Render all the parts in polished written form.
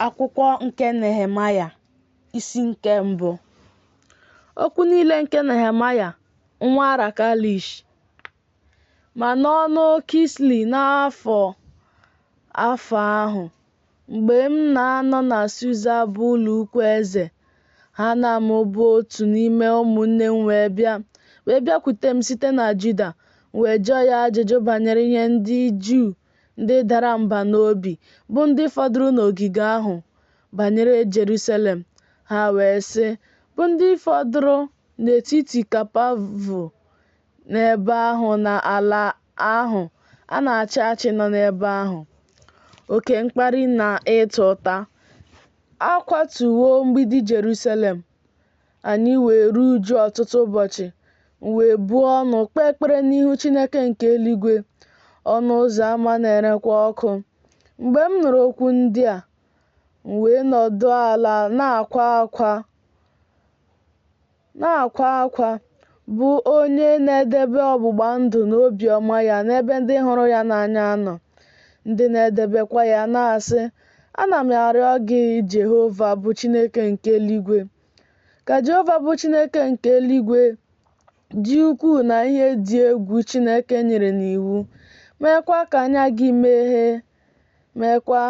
Akwụkwọ nke Nehemaịa, isi nke mbụ. Okwu niile nke Nehemaịa nwa Rakalish. Ma n'ọnụ Kisli n'afọ ahụ, mgbe m na-anọ na Susa bụ ụlọ ukwu eze, Hanam bụ otu n'ime ụmụnne m wee bịakwute m site na Juda, wee jụọ ya ajụjụ banyere ihe ndị Juu ndị dara mba n'obi, bụ ndị fọdụrụ n'ogige ahụ, banyere Jerusalem. Ha wee sị, bụ ndị fọdụrụ n'etiti Kapavu n'ebe ahụ, na ala ahụ a na-achị achị nọ n'ebe ahụ. Oke mkparị na ịta ụta. A kwatuwo mgbidi Jerusalem. Anyị wee ruo uju ọtụtụ ụbọchị, wee buo ọnụ kpee ekpere n'ihu Chineke nke eluigwe. Ọnụ ụzọ ámá na-erekwa ọkụ. Mgbe m nụrụ okwu ndị a, m wee nọdụ ala na-akwa akwa, bụ onye na-edebe ọgbụgba ndụ na obiọma ya n'ebe ndị hụrụ ya n'anya nọ, ndị na-edebekwa ya, na-asị, ana m arịọ gị, Jehova bụ Chineke nke eluigwe, ka Jehova bụ Chineke nke eluigwe dị ukwuu na ihe dị egwu Chineke nyere n'iwu, meekwa ka anya gị meghee, meekwa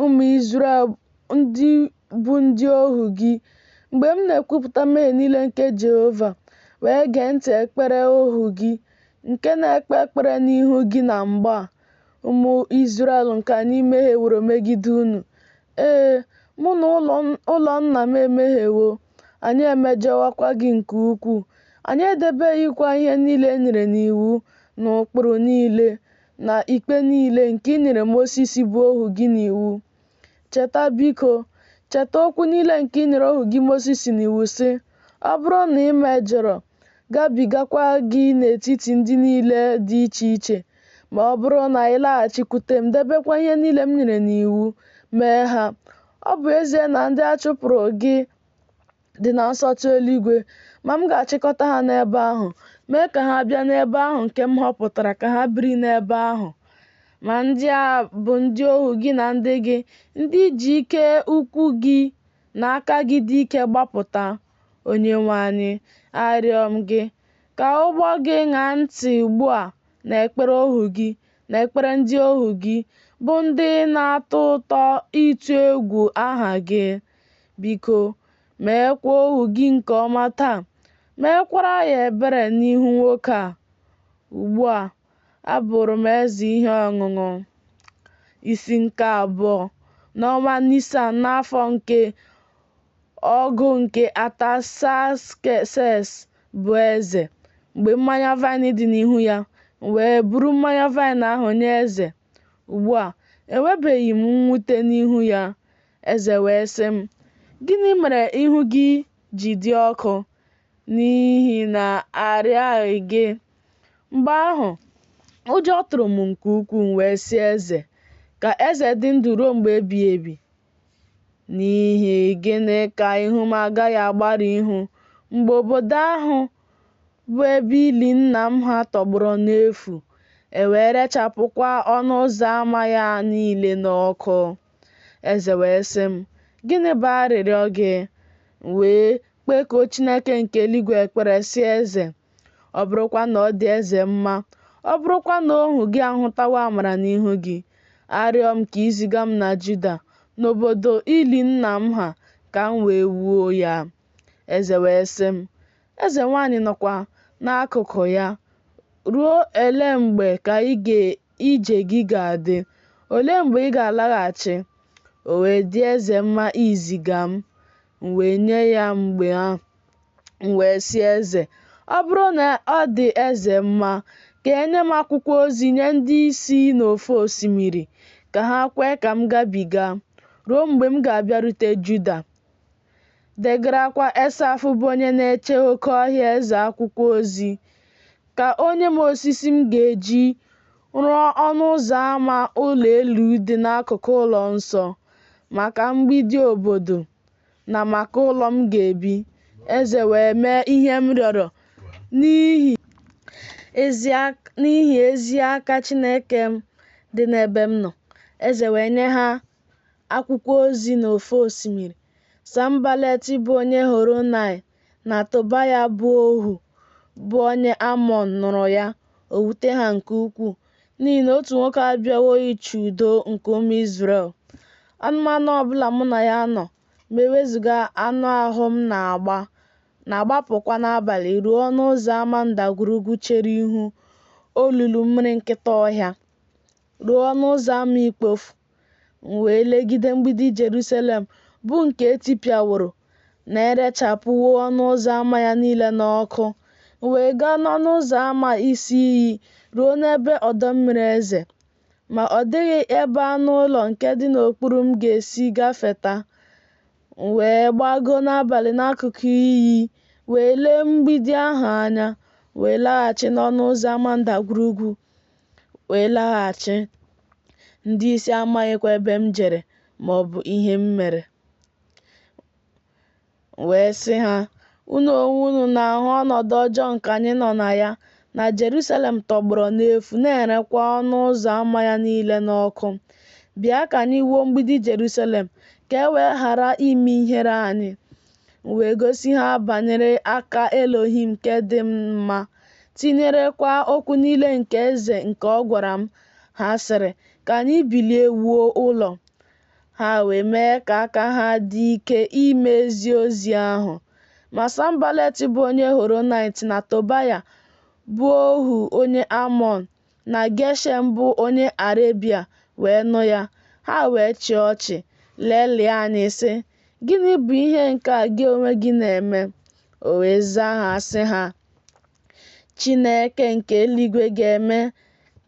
ụmụ Izrel ndị bụ ndị ohu gị, mgbe m na-ekwupụta mmehie niile nke Jehova, wee gee ntị ekpere ohu gị nke na-ekpe ekpere n'ihu gị na mgbe a. Ụmụ Izrel nke anyị mehieworo megide unu. Mụ na ụlọ nna m emehiewo, anyị emejọwakwa gị nke ukwuu. Anyị edebeghịkwa ihe niile e nyere n'iwu na ụkpụrụ niile na ikpe niile nke i nyere Mosis bụ ohu gị n'iwu. Cheta, biko, cheta okwu niile nke i nyere ohu gị Mosis n'iwu, sị, ọ bụrụ na ị mejọrọ, gabigakwa gị n'etiti ndị niile dị iche iche, ma ọ bụrụ na ị laghachikwute m, debekwa ihe niile m nyere n'iwu, mee ha, ọ bụ ezie na ndị a chụpụrụ gị dị na nsọtụ eluigwe, ma m ga-achịkọta ha n'ebe ahụ, mee ka ha bịa n'ebe ahụ nke m họpụtara ka ha biri n'ebe ahụ. Ma ndị a bụ ndị ohu gị na ndị gị, ndị ji ike ukwu gị na aka gị dị ike gbapụta. Onyenwe anyị, arịọ m gị ka ụgbọ gị ṅaa ntị ugbu a na ekpere ohu gị na ekpere ndị ohu gị, bụ ndị na-atọ ụtọ ịtụ egwu aha gị. Biko, meekwa ohu gị nke ọma taa, meekwara ya ebere n'ihu nwoke a. Ugbu a, abụrụ m eze ihe ọṅụṅụ. Isi nke abụọ. N'ọnwa Nisan, n'afọ nke ọgụ nke Atasaskeses bụ eze, mgbe mmanya vaịn dị n'ihu ya, wee buru mmanya vaịn ahụ nye eze. Ugbu a, enwebeghị m mwute n'ihu ya. Eze wee sị m, gịnị mere ihu gị ji dị ọkụ? N'ihi na arịaghị gị. Mgbe ahụ, ụjọ tụrụ m nke ukwuu, wee sị eze, ka eze dị ndụ ruo mgbe ebighị ebi. N'ihi gịnị ka ihu m agaghị agbara ihu mgbe obodo ahụ bụ ebe ili nna m ha tọgbọrọ n'efu, wee rechapụkwa ọnụ ụzọ ámá ya niile n'ọkụ? Eze wee sị m, gịnị bụ arịrịọ gị? Wee kpekuo Chineke nke eluigwe ekpere, sị eze, ọ bụrụkwa na ọ dị eze mma, ọ bụrụkwa na ohu gị ahụtawa amara n'ihu gị, arịọ m ka iziga m na Juda, n'obodo ili nna m ha, ka m wee wuo ya. Eze wee sị m, eze nwanyị nọkwa n'akụkụ ya, ruo ele mgbe ka ije gị ga-adị? Olee mgbe ị ga-alaghachi? O wee dị eze mma iziga m. M wee nye ya mgbe ahụ. M wee sị eze, ọ bụrụ na ọ dị eze mma, ka enye m akwụkwọ ozi nye ndị isi n'ofe osimiri, ka ha kwee ka m gabiga ruo mgbe m ga-abịarute Juda. Degarakwa Esaf bụ onye na-eche oke ọhịa eze akwụkwọ ozi, ka onye m osisi m ga-eji rụọ ọnụ ụzọ ámá ụlọ elu dị n'akụkụ ụlọ nsọ, maka mgbidi obodo na maka ụlọ m ga-ebi. Eze wee mee ihe m rịọrọ n'ihi ezi aka Chineke m dị n'ebe m nọ. eze wee nye ha akwụkwọ ozi n'ofe osimiri. Sanbalat bụ onye Horonai na Tobaya bụ ohu bụ onye Amọn nụrụ ya, o wute ha nke ukwuu, n'ihi na otu nwoke abịawo ịchụ udo nke ụmụ Izrel. Anụmanụ ọbụla mụ na ya nọ, ma ewezuga anụ ahụ m na-agbapụkwa n'abalị ruo ọnụ ụzọ ámá ndagwurugwu chere ihu olulu mmiri nkịta ọhịa, ruo ọnụ ụzọ ámá Ikpofu. M wee legide mgbidi Jerusalem bụ nke etipịaworo na erechapụwo ọnụ ụzọ ámá ya niile n'ọkụ. M wee gaa n'ọnụ ụzọ ámá isi iyi ruo n'ebe ọdọ mmiri eze, ma ọ dịghị ebe anụ ụlọ nke dị n'okpuru m ga-esi gafeta. M wee gbagoo n'abalị n'akụkụ iyi, wee lee mgbidi ahụ anya, wee laghachi n'ọnụ ụzọ ámá ndagwurugwu, wee laghachi. Ndị isi amaghịkwa ebe m jere ma ọ bụ ihe m mere. Wee sị ha, unu onwe unu na-ahụ ọnọdụ ọjọọ nke anyị nọ na ya, na Jerusalem tọgbọrọ n'efu, na-erekwa ọnụ ụzọ ámá ya niile n'ọkụ. Bịa ka anyị wuo mgbidi Jerusalem, ka e wee ghara ime ihere anyị. M wee gosi ha banyere aka Elohim nke dị m mma, tinyerekwa okwu niile nke eze nke ọ gwara m. Ha sịrị, ka anyị bilie wuo ụlọ. Ha wee mee ka aka ha dị ike ime ezi ozi ahụ. Ma Sanbalat bụ onye Horonite na Tobaya bụ ohu onye Amọn na Geshem bụ onye Arebia wee nụ ya. Ha wee chịa ọchị, lelie anyị sị, gịnị bụ ihe nke a gị onwe gị na-eme? O wee zaa ha sị ha, Chineke nke eluigwe ga-eme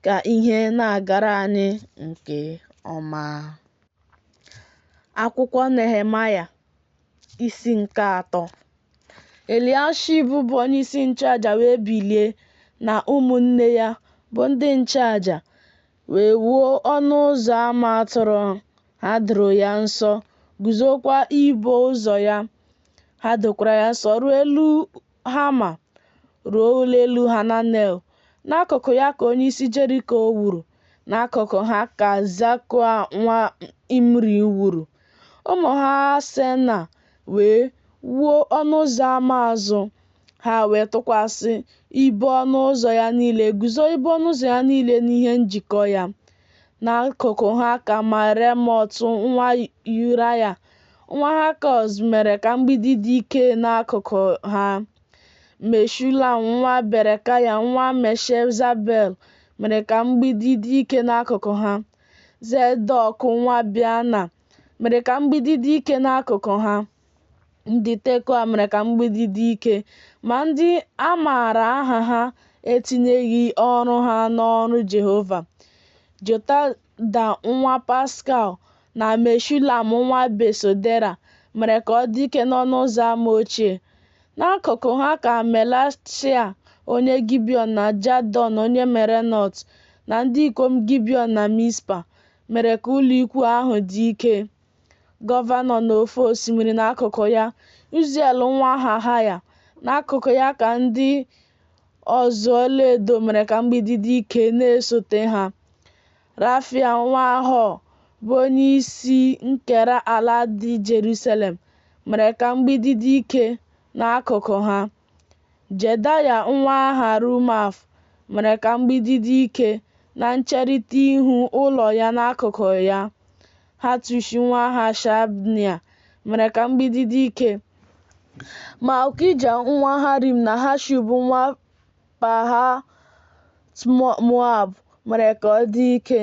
ka ihe na-agara anyị nke ọma. Akwụkwọ Nehemaya isi nke 3. Eliashib bụ onye isi nchụaja wee bilie na ụmụnne ya bụ ndị nchụaja wee wuo ọnụ ụzọ ámá atụrụ. Ha doro ya nsọ, guzokwa ibo ụzọ ya. Ha dokwara ya nsọ ruo elu Hama, ruo ụlọ elu Hananel. N'akụkụ ya ka onyeisi Jeriko wuru, n'akụkụ ha ka Zakua nwa Imri wuru. Ụmụ ha Sena wee wuo ọnụ ụzọ ámá azụ. Ha wee tụkwasị ibo ọnụ ụzọ ya niile, guzo ibo ọnụ ụzọ ya niile n'ihe njikọ ya. N'akụkụ ha ka Meremot nwa Uraya nwa Hakoz mere ka mgbidi dị ike n'akụkụ ha. Meshulam nwa Berekaya nwa Meshezabel mere ka mgbidi dị ike n'akụkụ ha. Zedọk nwa Baana mere ka mgbidi dị ike n'akụkụ ha. Ndị Tekoa mere ka mgbidi dị ike, ma ndị a maara aha ha etinyeghị ọrụ ha n'ọrụ Jehova. Jotada nwa Paskal na Meshulam nwa Besodera mere ka ọ dị ike n'ọnụ ụzọ ámá ochie. N'akụkụ ha ka Melashia onye Gibeon na Jadon onye Meronot na ndị ikom Gibeon na Mispa mere ka ụlọ ikwu ahụ dị ike. Gọvanọ n'ofe osimiri n'akụkụ ya, Uziel nwa Hahaya. N'akụkụ ya ka ndị ọzụ ọlaedo mere ka mgbidi dị ike na-esote ha. Rafia nwa Hor bụ onye isi nkera ala dị Jerusalem mere ka mgbidi dị ike n'akụkụ ha. Jedaya nwa Harumaf mere ka mgbidi dị ike na ncherịta ihu ụlọ ya n'akụkụ ya. Hatush nwa Hashabnia mere ka mgbidi dị ike. Malkija nwa Harim na Hashub nwa Pahat-Moab mere ka ọ dị ike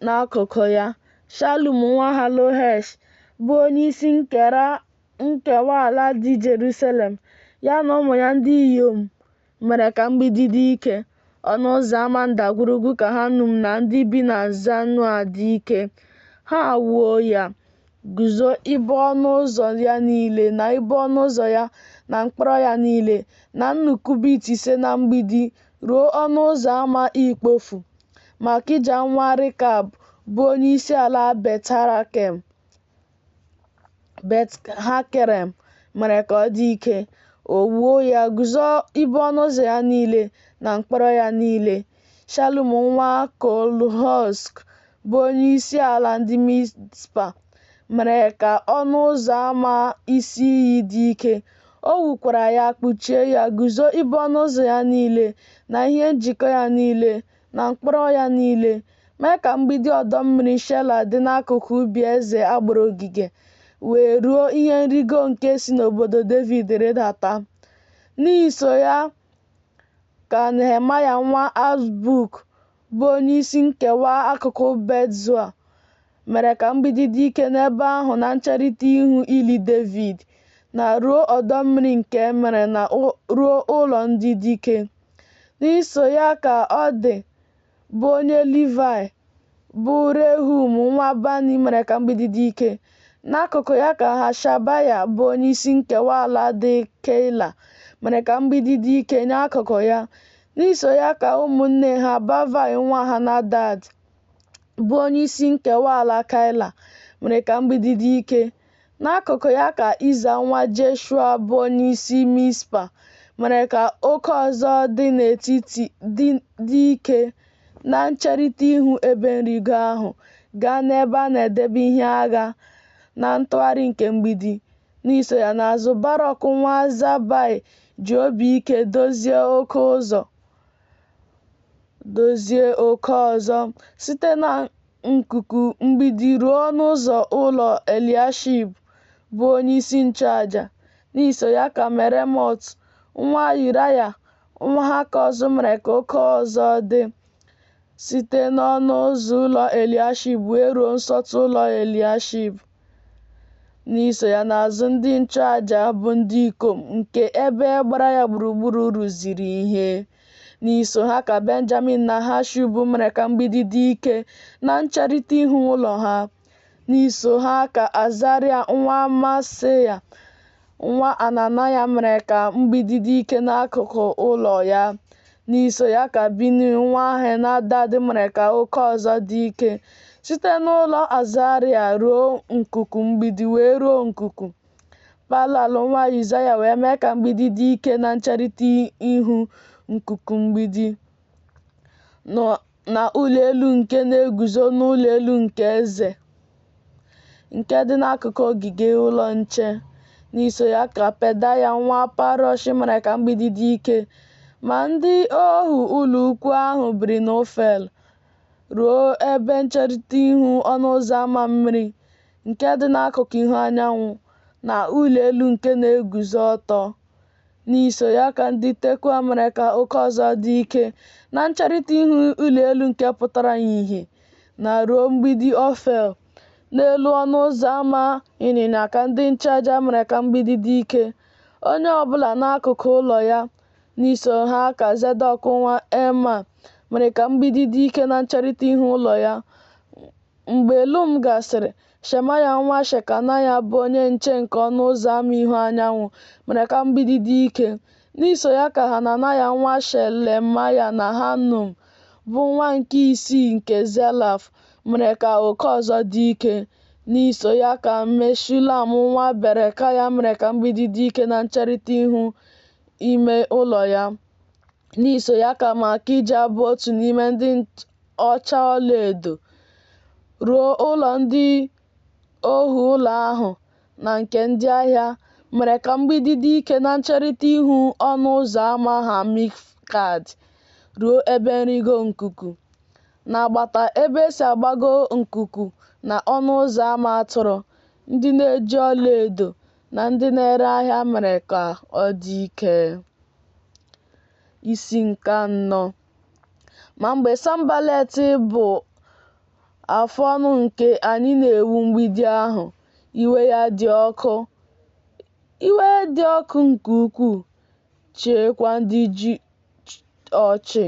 n'akụkụ ya. Shalum nwa Halohesh bụ onye isi nkewa ala dị Jerusalem, ya na ụmụ ya ndị inyom mere ka mgbidi dị ike. Ọnụ ụzọ ámá ndagwurugwu ka Hanum na ndị bi na Zanoa dị ike. Ha wuo ya, guzo ibo ọnụ ụzọ ya niile na ibo ọnụ ụzọ ya na mkpọrọ ya niile na nnu kubit 5 na mgbidi ruo ọnụ ụzọ ámá Ikpofu. Malkija nwa Rekab bụ onye isi ala Bet-Hakerem mere ka ọ dị ike. O wuo ya, guzo ibo ọnụ ụzọ ya niile na mkpọrọ ya niile. Shalum nwa Kolhosk bụ onyeisi ala ndị Mizpa, mere ka ọnụ ụzọ ámá isi iyi dị ike. O wukwara ya, kpuchie ya, guzo ibe ọnụ ụzọ ya niile na ihe njikọ ya niile na mkpọrọ ya niile, mee ka mgbidi ọdọ mmiri Shela dị n'akụkụ ubi eze a gbara ogige, wee ruo ihe nrigo nke si n'obodo Devid rịdata. N'ihi so ya ka Nehemaya nwa Azbuk, bụ onyeisi nkewa akụkụ Bet-Zoa, mere ka mgbidi dị ike n'ebe ahụ na ncherịta ihu ili Devid, na ruo ọdọ mmiri nke e mere na ruo ụlọ ndị dike. N'iso ya ka ọ dị bụ onye Livayị, bụ Rehum nwa Bani, mere ka mgbidi dị ike. N'akụkụ ya ka Hashabaya, bụ onyeisi nkewa ala dị Keila, mere ka mgbidi dị ike n'akụkụ ya. N'iso ya ka ụmụnne ha Bavai nwa Henadad, bụ onyeisi nkewa ala Keila, mere ka mgbidi dị ike. N'akụkụ ya ka Iza nwa Jeshua, bụ onyeisi Mispa, mere ka oke ọzọ dị ike na ncherịta ihu ebe nrigo ahụ gaa n'ebe a na-edebe ihe agha na ntụgharị nke mgbidi. N'iso ya n'azụ, Barọk nwa Zabai ji obi ike dozie oke ọzọ site na nkuku mgbidi ruo n'ụzọ ụlọ Eliashib, bụ onyeisi nchụaja. N'iso ya ka Meremot nwa Uraya nwa Hakọz mere ka oke ọzọ dị site n'ọnụ ụzọ ụlọ Eliashib wee ruo nsọtụ ụlọ Eliashib. N'iso ya n'azụ, ndị nchụaja bụ ndị ikom nke ebe gbara ya gburugburu rụziri ihe. N'iso ha ka Benjamin na Hashub mere ka mgbidi dị ike na ncherịta ihu ụlọ ha. N'iso ha ka Azaria nwa Maseya nwa Ananaya mere ka mgbidi dị ike n'akụkụ ụlọ ya. N'iso ya ka Bini nwa Henadad mere ka oke ọzọ dị ike site n'ụlọ Azaria ruo nkuku mgbidi wee ruo nkuku. Palal nwa Uzaya wee mee ka mgbidi dị ike na ncherịta ihu nkuku mgbidi na ụlọ elu nke na-eguzo n'ụlọ elu nke eze, nke dị n'akụkụ ogige ụlọ nche. N'iso ya ka Pedaya nwa Parosh mere ka mgbidi dị ike. Ma ndị ohu ụlọ ukwu ahụ biri n'Ofel ruo ebe ncherịta ihu ọnụ ụzọ ámá mmiri nke dị n'akụkụ ihu anyanwụ na ụlọ elu nke na-eguzo ọtọ. N'iso ya ka ndị Tekoa mere ka oke ọzọ dị ike na ncherịta ihu ụlọ elu nke pụtara ìhè na ruo mgbidi Ofel. N'elu ọnụ ụzọ ámá ịnyịnya ka ndị nchụaja mere ka mgbidi dị ike, onye ọbụla n'akụkụ ụlọ ya. N'iso ha ka Zedọk nwa Ema mere ka mgbidi dị ike na ncherịta ihu ụlọ ya. Mgbe lum gasịrị, Shemaya nwa Shekanaya, bụ onye nche nke ọnụ ụzọ ámá ihu anyanwụ, mere ka mgbidi dị ike. N'iso ya ka Hananaya nwa Shelemaya na Hanun, bụ nwa nke isii nke Zelaf, mere ka oke ọzọ dị ike. N'iso ya ka Meshulam nwa Berekaya mere ka mgbidi dị ike na ncherịta ihu ime ụlọ ya. N'iso ya ka Malkija, bụ otu n'ime ndị ọcha ọlaedo, ruo ụlọ ndị ohu ụlọ ahụ na nke ndị ahịa, mere ka mgbidi dị ike na ncherịta ihu ọnụ ụzọ ámá Hamifkad ruo ebe nrigo nkuku, n'agbata ebe e si agbago nkuku na ọnụ ụzọ ámá atụrụ. Ndị na-eji ọlaedo na ndị na-ere ahịa mere ka ọ dị ike. Isi nke 4. Ma mgbe Sanbalat bụ afọ ọnụ nke anyị na-ewu mgbidi ahụ, iwe dị ọkụ nke ukwuu, chịakwa ndị Juu ọchị.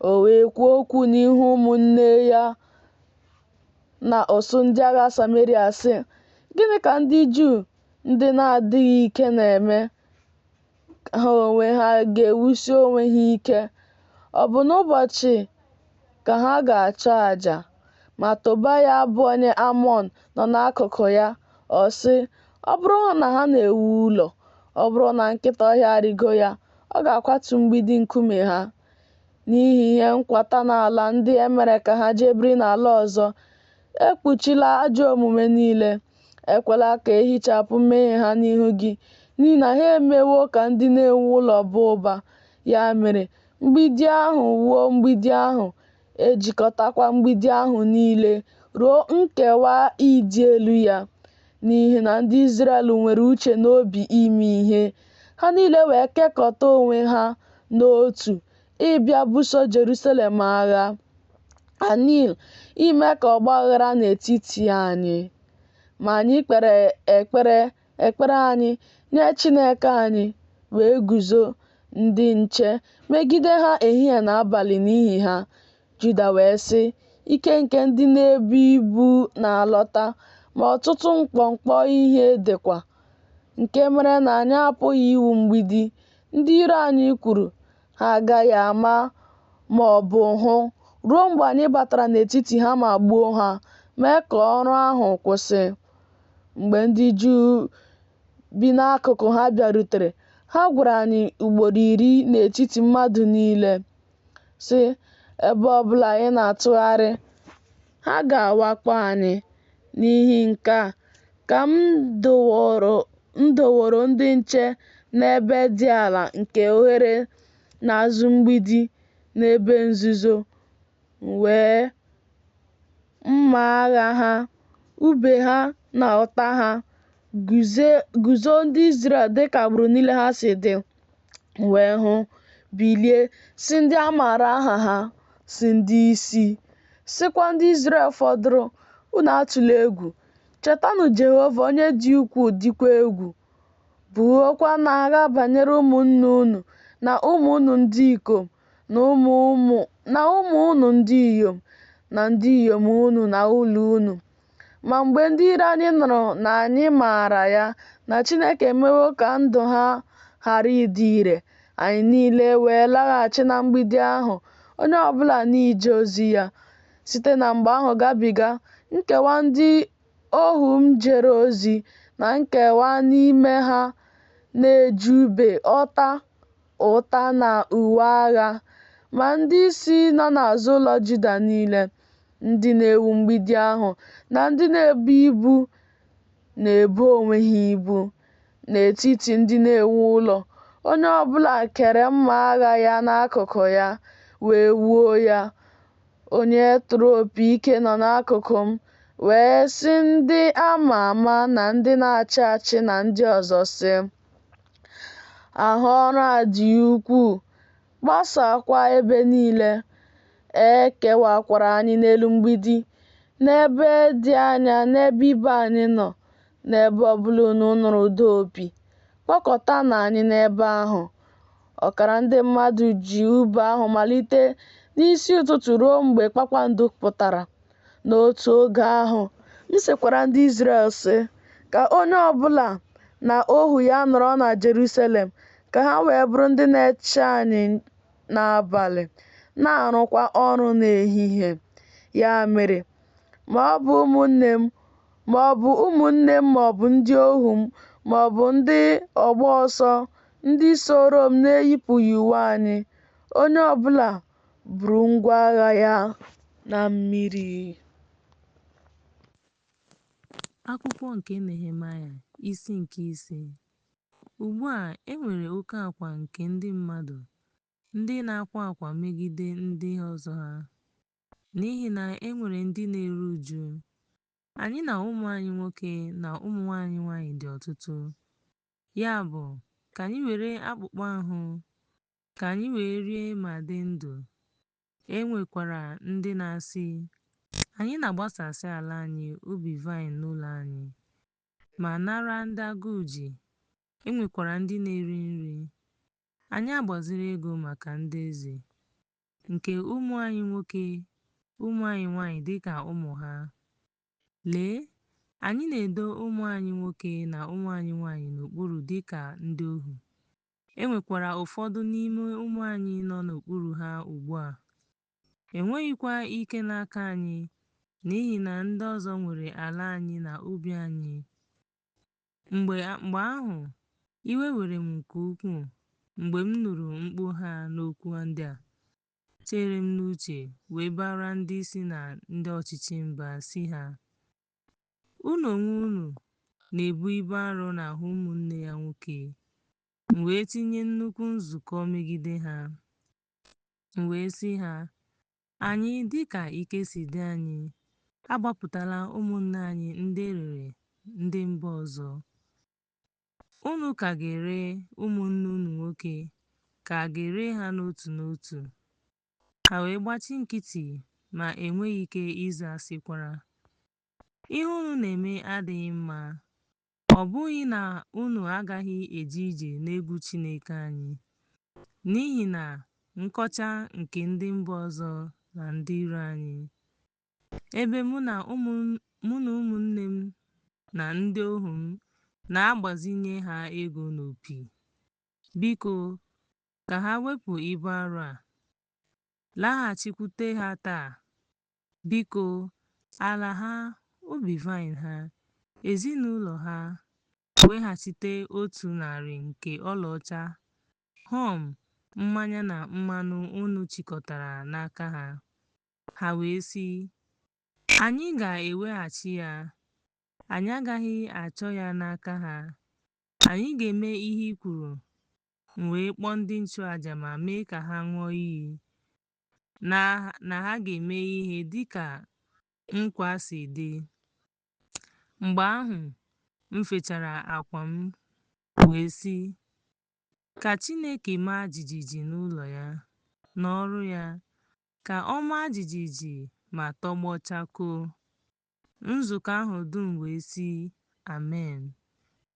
O wee kwuo okwu n'ihu ụmụnne ya na ụsụ ndị agha Sameria sị, "Gịnị ka ndị Juu ndị na-adịghị ike na-eme? Ha onwe ha ga-ewusi onwe ha ike? Ọ bụ n'ụbọchị ka ha ga-achụ àjà?" Ma Tobaya, bụ onye Amọn, nọ n'akụkụ ya. Ọ sị, "Ọ bụrụ na ha na-ewu ụlọ, ọ bụrụ na nkịta ọhịa arịgo ya, ọ ga-akwatu mgbidi nkume ha." n'ihi ihe nkwata n'ala ndị e mere ka ha jee biri n'ala ọzọ. Ekpuchila ajọ omume niile, ekwela ka ehichapụ mmehie ha n'ihu gị, n'ihi na ha emewo ka ndị na-ewu ụlọ baa ụba. Ya mere, mgbidi ahụ wuo mgbidi ahụ, ejikọtakwa mgbidi ahụ niile ruo nkewa ịdị elu ya. N'ihi na ndị Izrel nwere uche n'obi ime ihe, ha niile wee kekọta onwe ha n'otu ịbịa buso Jerusalem agha, Anil, ime ka ọgbaghara n'etiti anyị. Ma anyị kpere ekpere anyị nye Chineke anyị, wee guzo ndị nche megide ha ehihie na abalị n'ihi ha. Juda wee sị, ike nke ndị na-ebu ibu na-alọta, ma ọtụtụ mkpọmkpọ ihe dịkwa, nke mere na anyị apụghị iwu mgbidi. Ndị iro anyị kwuru, ha agaghị ama ma ọ bụ hụ, ruo mgbe anyị batara n'etiti ha ma gbuo ha, mee ka ọrụ ahụ kwụsị. Mgbe ndị Juu bi n'akụkụ ha bịarutere, ha gwara anyị ugboro 10 n'etiti mmadụ niile, sị, ebe ọbụla anyị na-atụgharị, ha ga-awakpo anyị. N'ihi nke a ka m doworo ndị nche n'ebe dị ala nke oghere n'azụ mgbidi, n'ebe nzuzo, wee mma agha ha, ùbe ha na ọta ha guzo ndị Izrel dịka agbụrụ niile ha si dị, wee hụ, bilie, si ndị a maara aha ha, si ndị isi, sịkwa ndị Izrel fọdụrụ, unu atụla egwu, chetanụ Jehova onye dị ukwuu dịkwa egwu. Buokwa n'agha banyere ụmụnne unu na ụmụ unu ndị ikom na ụmụ unu ndị inyom na ndị inyom unu na ụlọ unu. Ma mgbe ndị iro anyị nụrụ na anyị maara ya, na Chineke emewo ka ndụ ha ghara ịdị ire, anyị niile wee laghachi na mgbidi ahụ, onye ọbụla n'ije ozi ya. Site na mgbe ahụ gabiga, nkewa ndị ohu m jere ozi na nkewa n'ime ha na-eji ùbe, ọta, ụta na uwe agha. Ma ndị isi nọ n'azụ ụlọ Juda niile, ndị na-ewu mgbidi ahụ na ndị na-ebu ibu, na-ebo onwe ha ibu. N'etiti ndị na-ewu ụlọ, onye ọbụla kere mma agha ya n'akụkụ ya, wee wuo ya. Onye tụrụ opi ike nọ n'akụkụ m, wee sị ndị a ma ama na ndị na-achị achị na ndị ọzọ, sị, ahụ ọrụ a dị ukwuu, gbasakwa ebe niile. E kewakwara anyị n'elu mgbidi, n'ebe dị anya n'ebe ibe anyị nọ. N'ebe ọbụla unu nụrụ ụda opi, kpọkọtanụ anyị n'ebe ahụ. Ọkara ndị mmadụ ji ùbe ahụ malite n'isi ụtụtụ ruo mgbe kpakpando pụtara. N'otu oge ahụ, m sịkwara ndị Izrel, sị, ka onye ọbụla na ohu ya nọrọ na Jerusalem, ka ha wee bụrụ ndị na-eche anyị n'abalị, na-arụkwa ọrụ n'ehihie. Ya mere, ma ọ bụ ụmụnne m ma ọ bụ ndị ohu m, ma ọ bụ ndị ọgba ọsọ, ndị soro m na-eyipụghị uwe anyị, onye ọbụla buru ngwa agha ya na mmiri. Akwụkwọ nke Nehemaịa, isi nke 5. Ugbu a, e nwere oke akwa nke ndị mmadụ, ndị na-akwa akwa megide ndị ọzọ ha, n'ihi na e nwere ndị na-eru uju. Anyị na ụmụ anyị nwoke na ụmụ anyị nwanyị dị ọtụtụ. Ya bụ, ka anyị were akpụkpọ ahụ, ka anyị wee rie ma dị ndụ. E nwekwara ndị na-asị, anyị na-agbasasị ala anyị ubi vaịn n'ụlọ anyị, ma nara ndị agụụ ji. E nwekwara ndị na-eri nri. Anyị agbaziri ego maka ndị eze, nke ụmụ anyị nwoke, ụmụ anyị nwanyị dịka ụmụ ha. Lee, anyị na-edo ụmụ anyị nwoke na ụmụ anyị nwanyị n'okpuru dịka ndị ohu. E nwekwara ụfọdụ n'ime ụmụ anyị nọ n'okpuru ha ugbu a. Enweghịkwa ike n'aka anyị, n'ihi na ndị ọzọ nwere ala anyị na ubi anyị. Mgbe ahụ, iwe were m nke ukwuu mgbe m nụrụ mkpu ha n'okwu ndị a. chere m n'uche wee bara ndị isi na ndị ọchịchị mba si ha, unu onwe unu na-ebu ibu arọ n'ahụ ụmụnne ya nwoke. M wee tinye nnukwu nzukọ megide ha. M wee sị ha, anyị dịka ike si dị anyị agbapụtala ụmụnne anyị ndị rere ndị mba ọzọ. Unu ka ga-ere ụmụnne unu nwoke, ka a ga-ere ha n'otu n'otu. Ha wee gbachi nkịtị ma enweghị ike ịza sịkwara, ihe unu na-eme adịghị mma. Ọ bụghị na unu agaghị eje ije n'egwu Chineke anyị, n'ihi na nkọcha nke ndị mba ọzọ na ndị iro anyị, ebe mụ na ụmụnne m na ndị ohu m na-agbazinye ha ego n'opi. Biko, ka ha wepụ ibu arọ a, laghachikwute ha taa. Biko, ala ha, ubi vaịn ha, ezinụlọ ha, weghachite 100 nke ọlaọcha, mmanya na mmanụ unu chịkọtara n'aka ha. Ha wee sị, anyị ga-eweghachi ya. Anyị agaghị achọ ya n'aka ha. Anyị ga-eme ihe i kwuru. M wee kpọọ ndị nchụaja ma mee ka ha ṅụọ iyi na ha ga-eme ihe dịka nkwa si dị. Mgbe ahụ, m fechara akwa m wee sị, ka Chineke maa jijiji n'ụlọ ya, n'ọrụ ya, ka ọ maa jijiji ma tọgbọ chakoo. Nzukọ ahụ dum wee sị, Amen,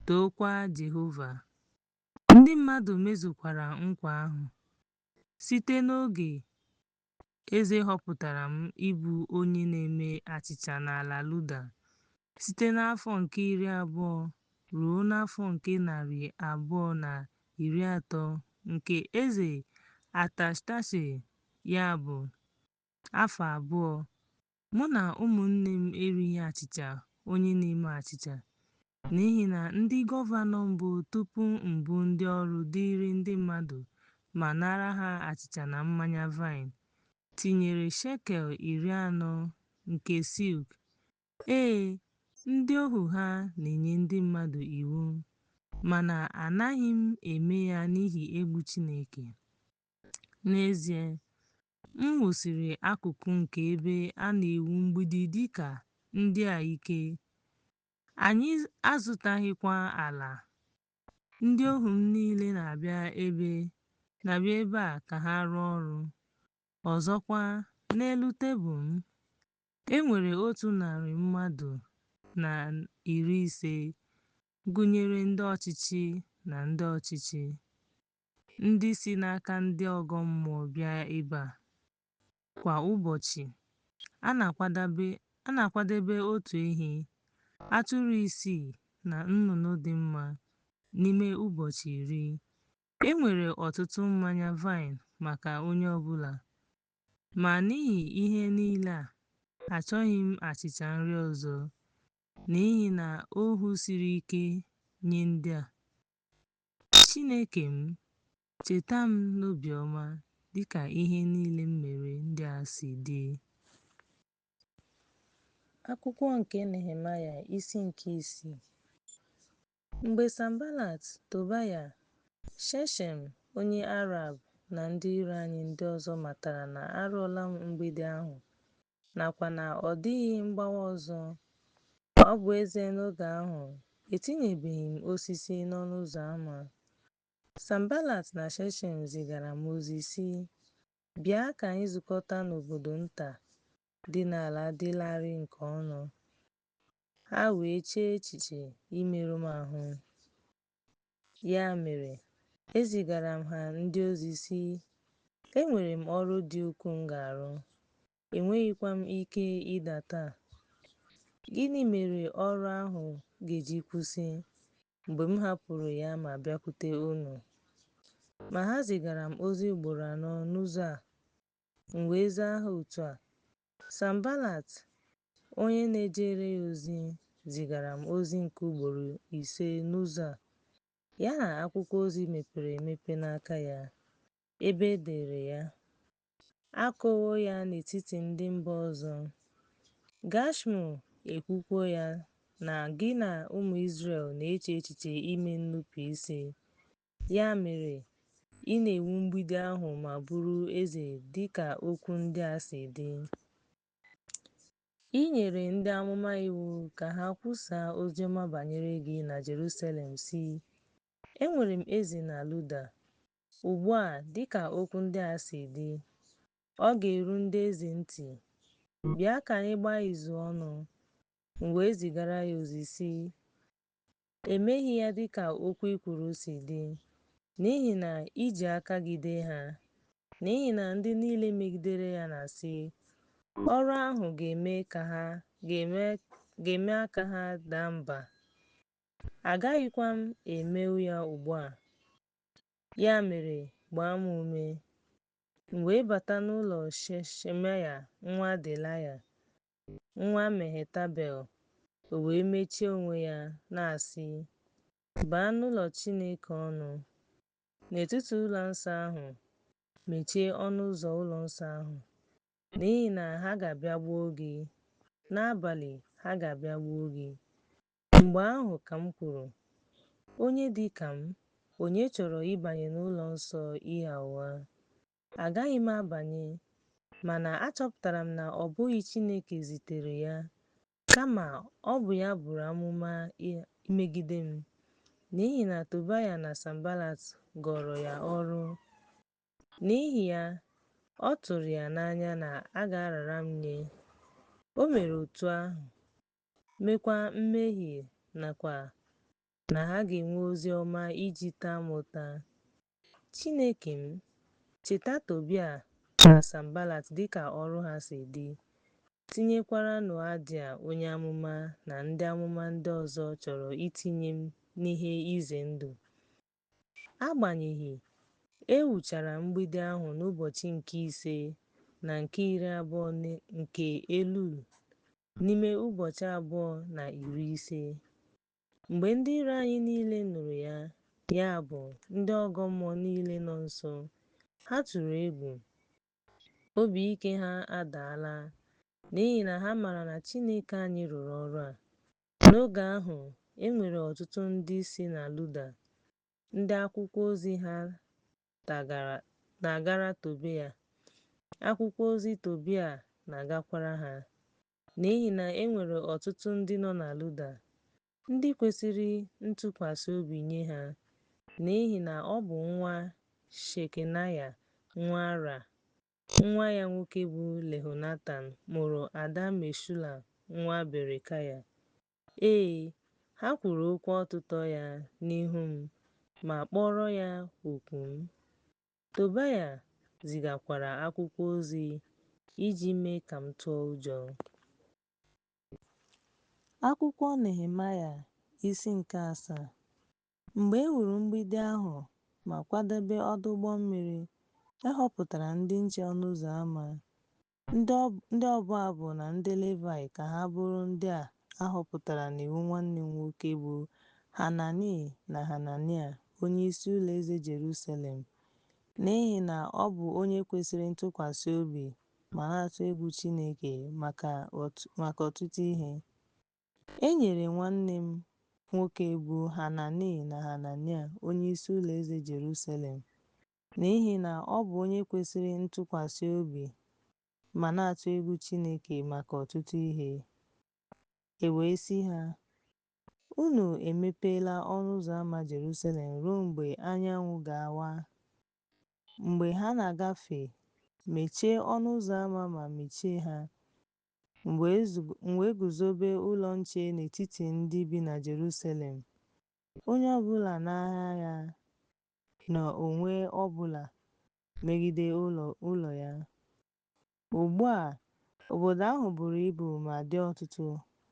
tookwa Jehova. Ndị mmadụ mezukwara nkwa ahụ. Site n'oge eze họpụtara m ịbụ onye na-eme achịcha n'ala Luda, site n'afọ nke 20 ruo n'afọ nke 230 nke eze Atashtashe, ya bụ afọ 2, mụ na ụmụnne m erighị achịcha onye na-eme achịcha, n'ihi na ndị gọvanọ mbụ tupu mbụ ndị ọrụ dịịrị ndị mmadụ ma nara ha achịcha na mmanya vaịn tinyere shekel 40 nke silk. Ndị ohu ha na-enye ndị mmadụ iwu, mana anaghị m eme ya n'ihi egwu Chineke. N'ezie, m wusiri akụkụ nke ebe a na-ewu mgbidi dịka ndị a ike. Anyị azụtaghịkwa ala. Ndị ohu m niile na-abịa ebe a ka ha rụọ ọrụ. Ọzọkwa, n'elu tebụl m, e nwere 100 mmadụ na 50, gụnyere ndị ọchịchị na ndị ọchịchị, ndị si n'aka ndị ọgọ mmụọ bịa ebe a. Kwa ụbọchị, a na-akwadebe otu ehi, atụrụ 6 na nnụnụ dị mma n'ime ụbọchị 10. E nwere ọtụtụ mmanya vaịn maka onye ọbụla. Ma n'ihi ihe niile a, achọghị m achịcha nri ọzọ, n'ihi na ohu siri ike nye ndị a. Chineke m, cheta m n'obiọma dịka ihe niile m mere ndị a si dị. Akwụkwọ nke Nehemaịa isi nke 6. Mgbe Sanbalat, Tobaya, Geshem onye Arab na ndị iro anyị ndị ọzọ matara na arụọla m mgbidi ahụ, nakwa na ọ dịghị mgbawa ọzọ, ọ bụ eze n'oge ahụ etinyebeghị m osisi n'ọnụ ụzọ ámá, Sanbalat na Geshem zigara m ozi sị, bịa ka anyị zukọta n'obodo nta dị n'ala dị larịị nke ọnụ. Ha wee chee echiche imerụ m ahụ. Ya mere, ezigara m ha ndị ozi sị, enwere m ọrụ dị ukwuu m ga-arụ, enweghịkwa m ike ịda taa. Gịnị mere ọrụ ahụ ga-eji kwụsị mgbe m hapụrụ ya ma bịakwute unu? Ma ha zigara m ozi ugboro 4 n'ụzọ a. M wee zaa ha otu a. Sanbalat, onye na-ejere ya ozi, zigara m ozi nke ugboro 5 n'ụzọ a, ya na akwụkwọ ozi mepere emepe n'aka ya, ebe e dere ya, akọwo ya n'etiti ndị mba ọzọ. Gashmu ekwukwuo ya na gị na ụmụ Izrel na-eche echiche ime nnupụ isi. Ya mere, ị na-ewu mgbidi ahụ ma bụrụ eze dịka okwu ndị a si dị. I nyere ndị amụma iwu ka ha kwusaa oziọma banyere gị na Jerusalem sị, enwere m eze na Luda. Ugbu a, dịka okwu ndị a si dị, ọ ga-eru ndị eze ntị. Bịa ka anyị gbaa izu ọnụ. M wee zigara ya ozi sị, emeghị ya dịka okwu i kwuru si dị, n'ihi na iji aka gị dee ha, n'ihi na ndị niile megidere ya na-asị, ọrụ ahụ ga-eme aka ha daa mba. Agaghịkwa m emewo ya ugbu a. Ya mere, gbaa m ume. M wee bata n'ụlọ Shemaya nwa Delaya, nwa Mehetabel. O wee mechie onwe ya, na-asị, baa n'ụlọ Chineke ọnụ, n'etiti ụlọ nsọ ahụ, mechie ọnụ ụzọ ụlọ nsọ ahụ, n'ihi na ha ga-abịa gbuo gị. N'abalị, ha ga-abịa gbuo gị. Mgbe ahụ ka m kwuru, onye dị ka m, onye chọrọ ịbanye n'ụlọ nsọ ịgha ụgha? Agaghị m abanye. Mana achọpụtara m na ọ bụghị Chineke zitere ya, kama ọ bụ ya buru amụma imegide m, n'ihi na Tobaya na Sanbalat gọrọ ya ọrụ. N'ihi ya, ọ tụrụ ya n'anya na a ga-arara m nye. O mere otu ahụ, meekwa mmehie, nakwa na ha ga-enwe ozi ọma iji taa m ụta. Chineke m, cheta Tobia na Sanbalat dịka ọrụ ha si dị, tinyekwara Noadia onye amụma na ndị amụma ndị ọzọ chọrọ itinye m n'ihe ize ndụ. Agbanyeghị, e wuchara mgbidi ahụ n'ụbọchị nke 5 na nke 20 nke Elul, n'ime ụbọchị 250. Mgbe ndị iro anyị niile nụrụ ya, ya bụ ndị ọgọ mmụọ niile nọ nso, ha tụrụ egwu. Obi ike ha adaala, n'ihi na ha maara na Chineke anyị rụrụ ọrụ a. N'oge ahụ, e nwere ọtụtụ ndị si na Luda, ndị akwụkwọ ozi ha na-agara Tobia. Akwụkwọ ozi Tobia na-agakwara ha, n'ihi na e nwere ọtụtụ ndị nọ na Luda, ndị kwesịrị ntụkwasị obi nye ha, n'ihi na ọ bụ nwa Shekanaya nwa Ara, nwa ya nwoke bụ Lehonatan mụrụ ada Meshulam nwa Berekaya. Ee, ha kwuru okwu ọtụtọ ya n'ihu m, ma kpọrọ ya oku m. Tobaya zigakwara akwụkwọ ozi iji mee ka m tụọ ụjọ. Akwụkwọ Nehemaya isi nke 7. Mgbe e wuru mgbidi ahụ ma kwadebe ọdụ ụgbọ mmiri, e họpụtara ndị nche ọnụ ụzọ ámá, ndị ọbụ abụ na ndị Livayị ka ha bụrụ ndị a họpụtara n'iwu nwanne m nwoke bụ Hanani na Hanania, onyeisi ụlọ eze Jerusalem, n'ihi na ọ bụ onye kwesịrị ntụkwasị obi ma na-atụ egwu Chineke maka ọtụtụ ihe. E nyere nwanne m nwoke bụ Hanani na Hanania onyeisi ụlọ eze Jerusalem, n'ihi na ọ bụ onye kwesịrị ntụkwasị obi ma na-atụ egwu Chineke maka ọtụtụ ihe. E wee sị ha, unu emepeela ọnụ ụzọ ámá Jerusalem ruo mgbe anyanwụ ga-awa. Mgbe ha na-agafe, mechie ọnụ ụzọ ámá ma mechie ha. M wee guzobe ụlọ nche n'etiti ndị bi na Jerusalem, onye ọbụla n'agha ya na onwe ọbụla megide ụlọ ya. Ugbu a, obodo ahụ buru ibu ma dị ọtụtụ,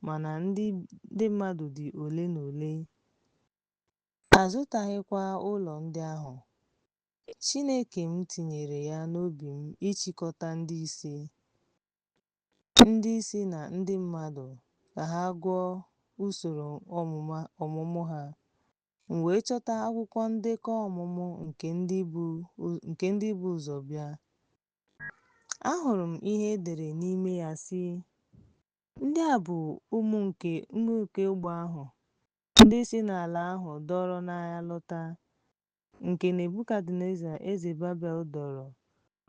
mana ndị mmadụ dị ole na ole. A zụtaghịkwa ụlọ ndị ahụ. Chineke m tinyere ya n'obi m ịchịkọta ndị isi na ndị mmadụ ka ha gụọ usoro ọmụmụ ha. M wee chọta akwụkwọ ndekọ ọmụmụ nke ndị bụ ụzọ bịa. ahụrụ m ihe edere n'ime ya sị, ndị a bụ ụmụ nke ụgbọ ahụ, ndị si n'ala ahụ dọrọ n'agha lọta, nke Nebukadneza eze Babel dọrọ,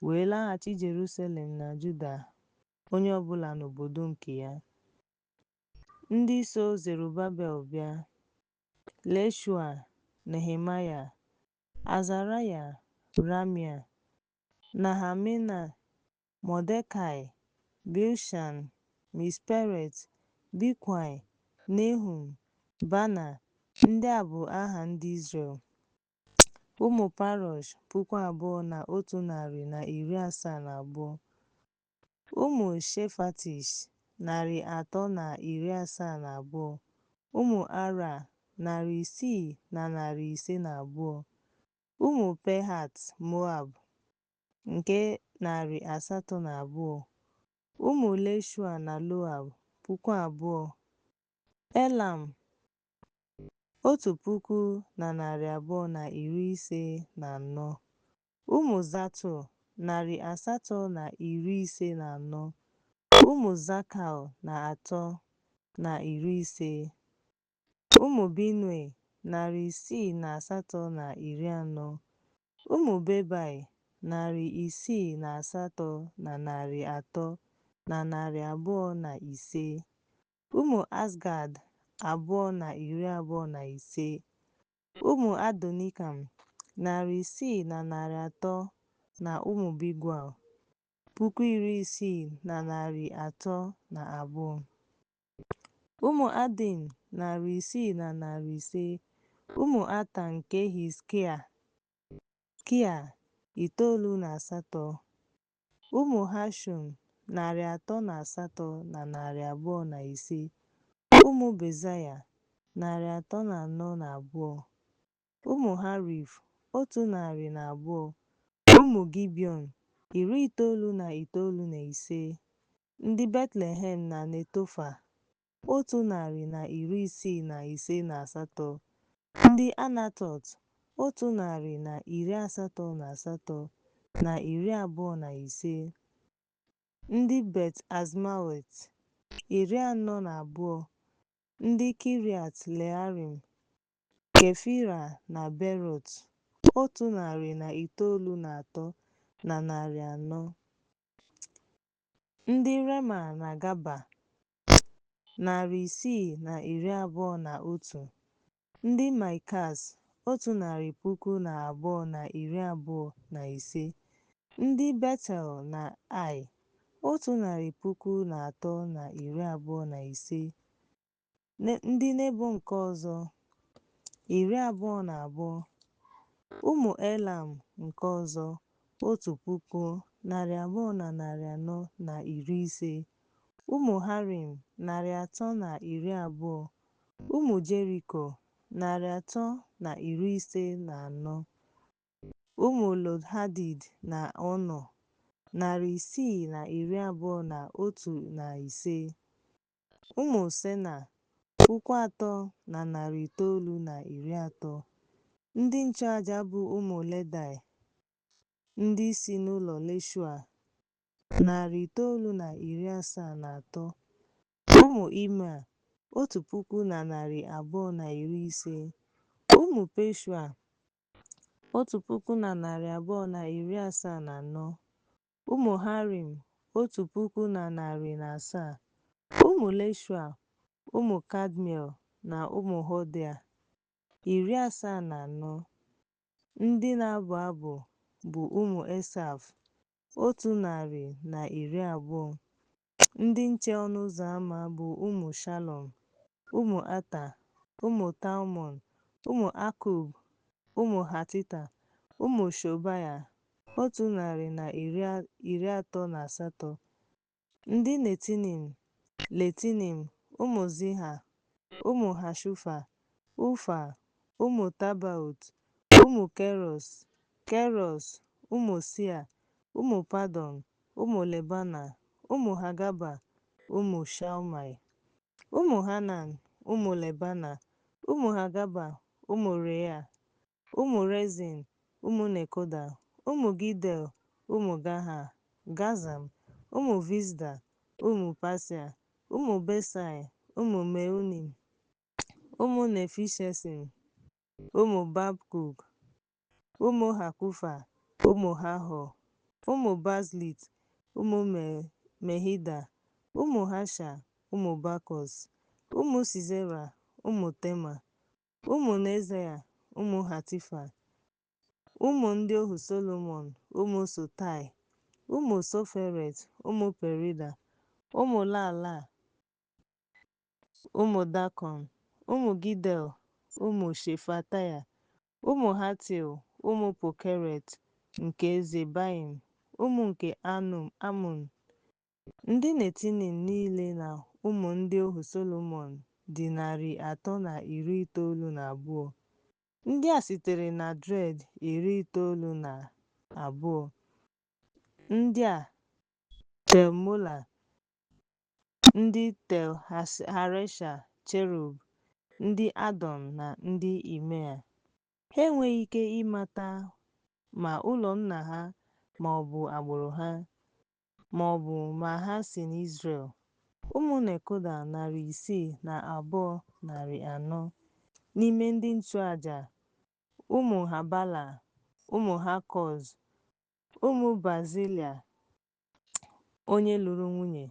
wee laghachi Jerusalem na Juda, onye ọbụla n'obodo nke ya. Ndị so Zerubabel bịa: Yeshua, Nehemaya, Azaraya, Ramia, Nahamani, Mordekai, Bilshan, Misperet, Bikwai, Nehum, Bana. Ndị a bụ aha ndị Izrel. Ụmụ Parosh 2,172. Ụmụ Shefatish 372. Ụmụ Ara 652. Ụmụ Pehat Moab nke 802. Ụmụ Leshua na Loab 2,000. Elam 1,254. Ụmụ Zatu 854. Ụmụ Zakal 350. Ụmụ Binui 640. Ụmụ Bebai 608,325. Ụmụ Azgad 225. Ụmụ Adonikam 603. Na ụmụ Bigwal 60,302. Ụmụ Adin 605. Ụmụ Ata nke Hizkia 98. Ụmụ Hashum 308,205. Ụmụ Bezaya 342. Ụmụ Harif 102. Ụmụ Gibiọn 99. Ndị Betlehem na Netofa 165. Ndị Anatot 188,25. Ndị Bet-Azmawet 42. Ndị Kiriat Learim, Kefira na Berot 193,400. Ndị Rema na Gaba 621. Ndị Maikas 100,225. Ndị Betel na Ai 100,325. Ndị Nebo nke ọzọ 22. Ụmụ Elam nke ọzọ 1,200,450. Ụmụ Harim 320. Ụmụ Jeriko 354. Ụmụ Lod-Hadid na Ono 621,500. Ụmụ Sena 3,930. Ndị nchụaja bụ ụmụ Ledai, ndị si n'ụlọ Leshua 973. Ụmụ Ima 1,250. Ụmụ Pashua 1,274. Ụmụ Harim 1,107. Ụmụ Leshua, ụmụ Kadmiel na ụmụ Hodia 74. Ndị na-abụ abụ bụ ụmụ Esaf 120. Ndị nche ọnụ ụzọ ámá bụ ụmụ Shalom, ụmụ Ata, ụmụ Talmon, ụmụ Akub, ụmụ Hatita, ụmụ Shobaya 138. Ndị Netinim, Letinim, ụmụ Ziha, ụmụ Hashufa, Ufa, ụmụ Tabaot, ụmụ Keros, ụmụ Sia, ụmụ Padon, ụmụ Lebana, ụmụ Hagaba, ụmụ Shalmai, ụmụ Hanan, ụmụ Lebana, ụmụ Hagaba, ụmụ Rea, ụmụ Rezin, ụmụ Nekoda, ụmụ Gidel, ụmụ Gaha, Gazam, ụmụ Vizda, ụmụ Pasia, ụmụ Besai, ụmụ Meunim, ụmụ Nefishesim, ụmụ Babkuk, ụmụ Hakufa, ụmụ Hahọ, ụmụ Bazlit, ụmụ Mehida, ụmụ Hasha, ụmụ Bakọs, ụmụ Sisera, ụmụ Tema, ụmụ Neziah, ụmụ Hatifa, ụmụ ndị ohu Solomọn, ụmụ Sotai, ụmụ Soferet, ụmụ Perida, ụmụ Lala, ụmụ Dakọn, ụmụ Gidel, ụmụ Shefataya, ụmụ Hatil, ụmụ Pokeret nke Zebaim, ụmụ nke Amun. Ndị Netinim niile na ụmụ ndị ohu Solomọn dị 392. Ndị a sitere na Dred 92. Ndị a Tel Mola, ndị Tel Haresha Cherub, ndị Adọn na ndị Imea. Ha enweghị ike ịmata ma ụlọ nna ha ma ọ bụ agbụrụ ha, ma ọ bụ ma ha si n'Izrel. Ụmụ Nekoda 602,400 n'ime ndị nchụaja, ụmụ Habala, ụmụ Hakọz, ụmụ Bazilia onye lụrụ nwunye,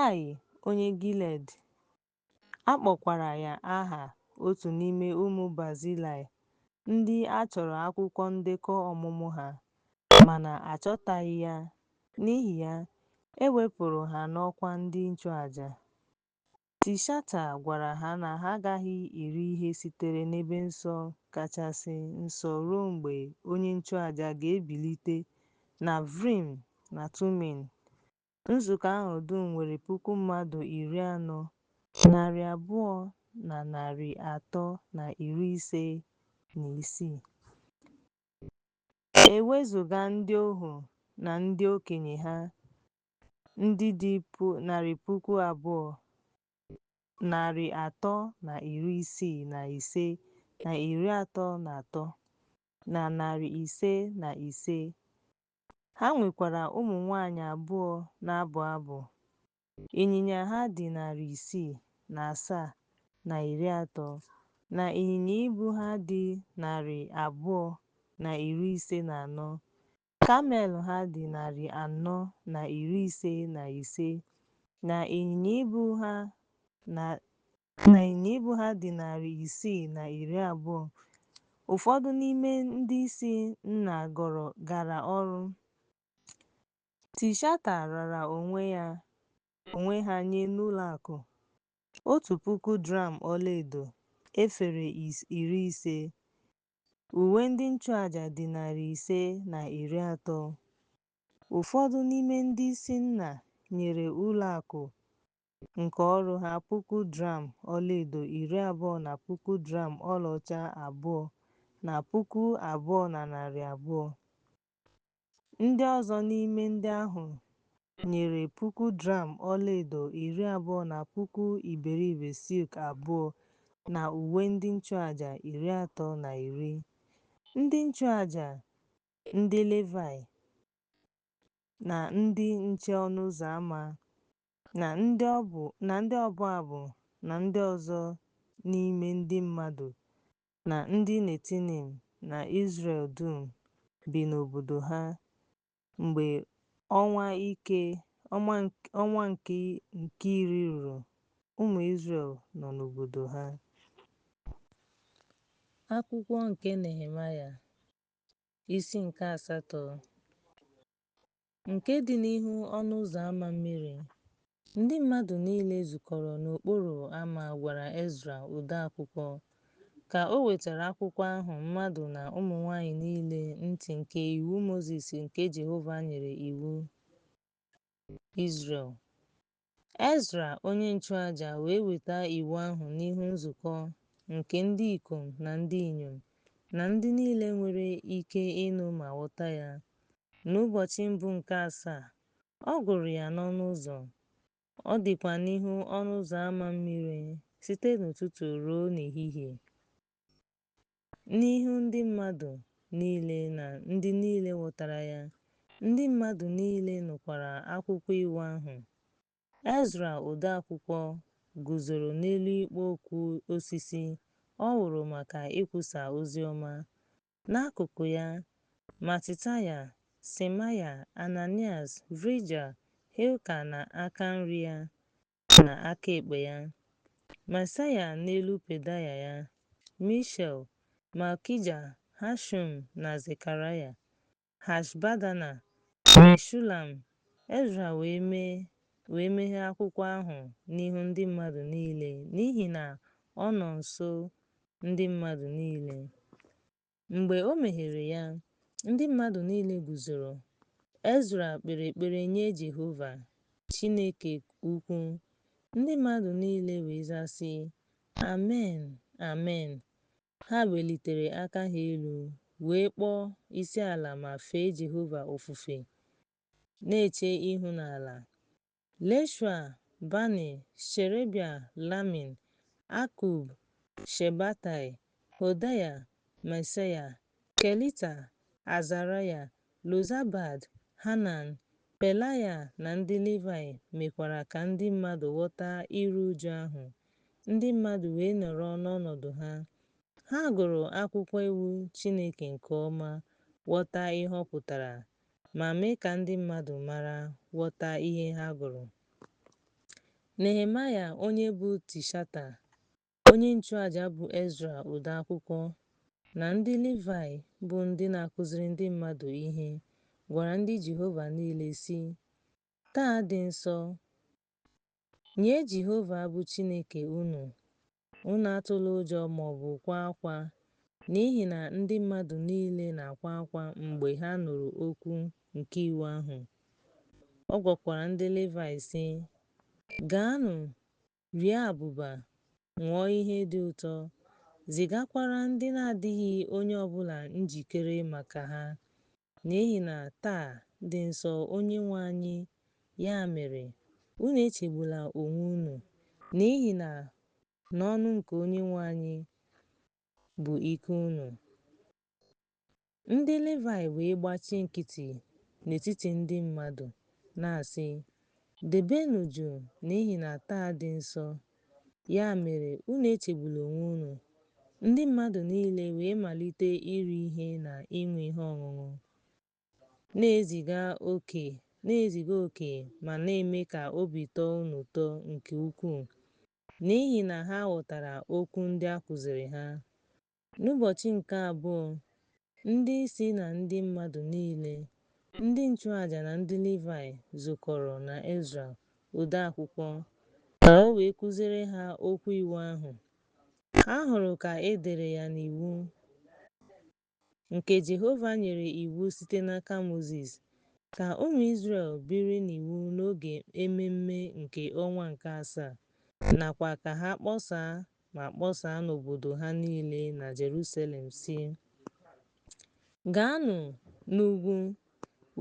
Ai onye Giled. A kpọkwara ya aha otu n'ime ụmụ Bazilai ndị a chọrọ akwụkwọ ndekọ ọmụmụ ha, mana achọtaghị ya. N'ihi ya, e wepụrụ ha n'ọkwa ndị nchụaja. Tishata gwara ha na ha agaghị eri ihe sitere n'ebe nsọ kachasị nsọ ruo mgbe onye nchụaja ga-ebilite na Vrim na Tumin. Nzukọ ahụ dum nwere 40,256. E wezụga ndị ohu na ndị okenye ha, ndị dị 2,365 na 33 na 505. Ha nwekwara ụmụ nwanyị abụọ na-abụ abụ. Ịnyịnya ha dị 607 na 30, na ịnyịnya ibu ha dị 254. Kamel ha dị 455, na ịnyịnya ibu ha dị 620. Ụfọdụ n'ime ndị isi nna gara ọrụ. Tishata rara onwe ha nye n'ụlọakụ 1,000 dram ọlaedo, efere 50. Uwe ndị nchụaja dị 530. Ụfọdụ n'ime ndị isi nna nyere ụlọakụ nke ọrụ ha 1,000 dram ọlaedo 20 na 1,000 dram ọlaọcha 2 na 2,200. Ndị ọzọ n'ime ndị ahụ nyere 1,000 dram ọlaedo 20 na 1,000 iberibe silk 2 na uwe ndị nchụaja 310. Ndị nchụaja, ndị Levi, na ndị nche ọnụ ụzọ ámá, na ndị ọbụ abụ, na ndị ọzọ n'ime ndị mmadụ, na ndị Netinim na Izrel dum bi n'obodo ha. Mgbe ọnwa nke 10 ruru, ụmụ Izrel nọ n'obodo ha. Akwụkwọ nke Nehemaịa, isi nke 8. Nke dị n'ihu ọnụ ụzọ ámá mmiri. Ndị mmadụ niile zukọrọ n'okporo ámá gwara Ezra ode akwụkwọ ka o wetara akwụkwọ ahụ mmadụ na ụmụ nwanyị niile ntị nke iwu Mozis nke Jehova nyere iwu Izrel. Ezra onye nchụaja wee weta iwu ahụ n'ihu nzukọ nke ndị ikom na ndị inyom na ndị niile nwere ike ịnụ ma ghọta ya. N'ụbọchị mbụ nke 7, ọ gụrụ ya n'ọnụ ụzọ. Ọ dịkwa n'ihu ọnụ ụzọ ámá mmiri site n'ụtụtụ ruo n'ehihie, n'ihu ndị mmadụ niile na ndị niile ghọtara ya. Ndị mmadụ niile nụkwara akwụkwọ iwu ahụ. Ezra odeakwụkwọ guzoro n'elu ikpo okwu osisi ọ hụrụ maka ikwusa ozi ọma. N'akụkụ ya, Matitaia, Semaya, Ananias, Virgil, Hilka na aka nri ya na aka ekpe ya, Maaseiya n'elu Pedaia ya, Mishael, Malkija, Hashum na Zekaraya, Hashbadana, Meshulam. Ezra wee meghee akwụkwọ ahụ n'ihu ndị mmadụ niile n'ihi na ọ nọ nso ndị mmadụ niile. Mgbe o meghere ya, ndị mmadụ niile guzoro. Ezra kpere ekpere nye Jehova, Chineke ukwu. Ndị mmadụ niile wee zaa sị, Amen, Amen. Ha welitere aka ha elu wee kpọọ isiala ma fee Jehova ofufe, na-eche ihu n'ala. Leshua, Bani, Sherebia, Lamin, Akub, Shebatai, Hodaya, Maaseiya, Kelita, Azaraya, Lozabad, Hanan, Pelaya na ndị Livai mekwara ka ndị mmadụ ghọta iru uju ahụ. Ndị mmadụ wee nọrọ n'ọnọdụ ha. Ha gụrụ akwụkwọ iwu Chineke nke ọma, ghọta ihe ọ pụtara, ma mee ka ndị mmadụ mara ghọta ihe ha gụrụ. Nehemaya onye bụ Tishata, onye nchụaja bụ Ezra odeakwụkwọ, na ndị Livai bụ ndị na-akụziri ndị mmadụ ihe gwara ndị Jehova niile sị, taa dị nsọ nye Jehova bụ Chineke unu. Unu atụla ụjọ maọbụ kwaa akwa, n'ihi na ndị mmadụ niile na-akwa akwa mgbe ha nụrụ okwu nke iwu ahụ. Ọ gwakwara ndị Livai sị, gaanụ rie abụba, ṅụọ ihe dị ụtọ, zigakwara ndị na-adịghị onye ọbụla njikere maka ha, n'ihi na taa dị nsọ Onyenwe anyị. Ya mere, unu echegbula onwe unu, n'ihi na n'ọnụ nke Onyenwe anyị bụ ike unu. Ndị Livai wee gbachi nkịtị n'etiti ndị mmadụ, na-asị, debenụ jụụ n'ihi na taa dị nsọ. Ya mere, unu echegbula onwe unu. Ndị mmadụ niile wee malite iri ihe na ịṅụ ihe ọṅụṅụ, na-eziga oke ma na-eme ka obi tọọ unu ụtọ nke ukwuu, n'ihi na ha ghọtara okwu ndị a kụziri ha. N'ụbọchị nke abụọ, ndị isi na ndị mmadụ niile, ndị nchụaja na ndị Livai zukọrọ na Ezra odeakwụkwọ ka o wee kụziere ha okwu iwu ahụ. Ha hụrụ ka e dere ya n'iwu nke Jehova nyere iwu site n'aka Mozis, ka ụmụ Izrel biri n'iwu n'oge ememme nke ọnwa nke asaa, nakwa ka ha kpọsaa n'obodo ha niile na Jerusalem sị, gaanụ n'ugwu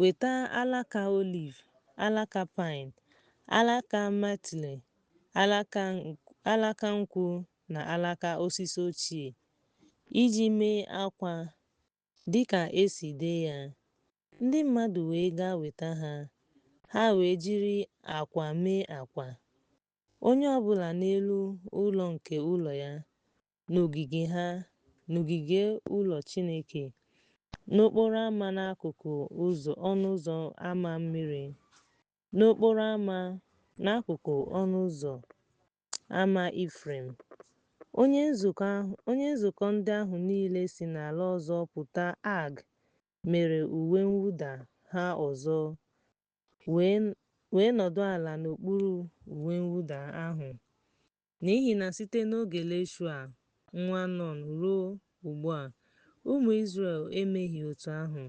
weta alaka oliv, alaka paịn, alaka myrtle, alaka nkwụ na alaka osisi ochie, iji mee akwa dịka esi dee ya. Ndị mmadụ wee gaa weta ha. Ha wee jiri akwa mee akwa, onye ọbụla n'elu ụlọ nke ụlọ ya, n'ogige ụlọ Chineke, n'okporo ámá n'akụkụ ọnụ ụzọ ámá mmiri, n'okporo ámá n'akụkụ ọnụ ụzọ ámá Ifrem. Onye nzukọ ndị ahụ niile si n'ala ọzọ pụta Ag mere uwe mwụda ha ọzọ, wee nọdụ ala n'okpuru uwe mwụda ahụ, n'ihi na site n'oge Leshua nwa Nun ruo ugbu a, ụmụ Izrel emeghị otu ahụ.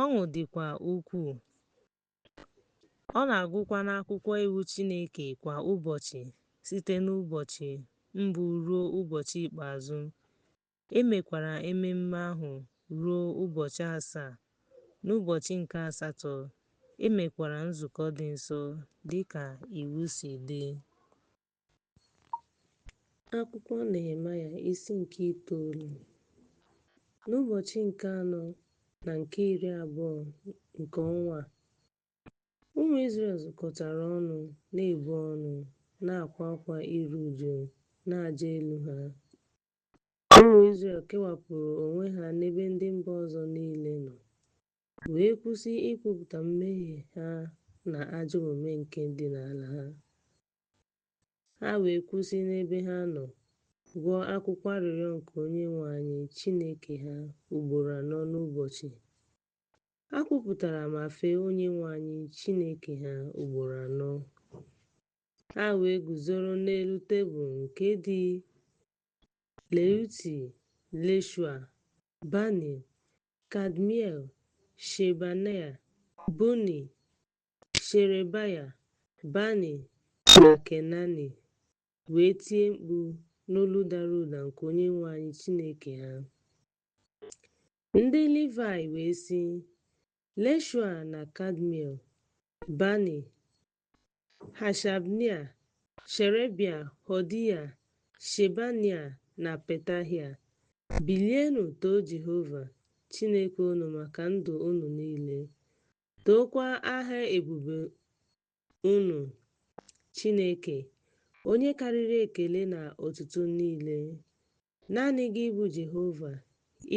Ọṅụ dịkwa ukwuu. Ọ na-agụkwa n'akwụkwọ iwu Chineke kwa ụbọchị site n'ụbọchị mbụ ruo ụbọchị ikpeazụ. E mekwara ememme ahụ ruo ụbọchị asaa. N'ụbọchị nke asatọ, e mekwara nzukọ dị nsọ dịka iwu si dị. Akwụkwọ Nehemaya isi nke 9. N'ụbọchị nke anọ na nke 20 nke ọnwa a, ụmụ Izrel zukọtara ọnụ, na-ebu ọnụ, na-akwa akwa iru uju na-aja elu ha. Ụmụ Izrel kewapụrụ onwe ha n'ebe ndị mba ọzọ niile nọ, wee kwụsị ikwupụta mmehie ha na ajọ omume nke dị n'ala ha. Ha wee kwụsị n'ebe ha nọ gụọ akwụkwọ arịrịọ nke Onyenwe anyị Chineke ha ugboro 4 n'ụbọchị. Ha kwupụtara ma fee Onyenwe anyị Chineke ha ugboro 4. Ha wee guzoro n'elu tebụl nke dị Leuti, Leshua, Bani, Kadmiel, Shebanaya, Buni, Sherebaya, Bani na Kenani, wee tie mkpu n'olu dara ụda nke Onyenwe anyị Chineke ha. Ndị Livai wee sị, Leshua na Kadmiel, Bani, Hashabnia, Sherebia, Hodia, Shebania na Petahia, bilienụ too Jehova Chineke unu maka ndụ unu niile, tookwa aha ebube unu Chineke, onye karịrị ekele na otuto niile. Naanị gị bụ Jehova,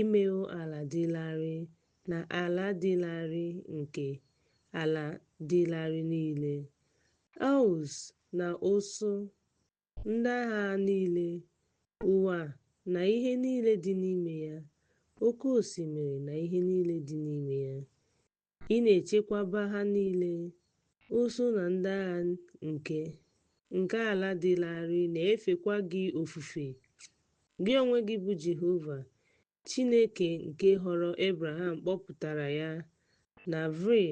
imeo ala dị larịị na ala dị larịị nke ala dị larịị niile, Uz na ụsụ, ndị agha niile, ụwa na ihe niile dị n'ime ya, oke osimiri na ihe niile dị n'ime ya. Ị na-echekwaba ha niile, ụsụ na ndị agha nke ala dị larịị na-efekwa gị ofufe. Gị onwe gị bụ Jehova, Chineke nke họrọ Abraham, kpọpụtara ya na Vre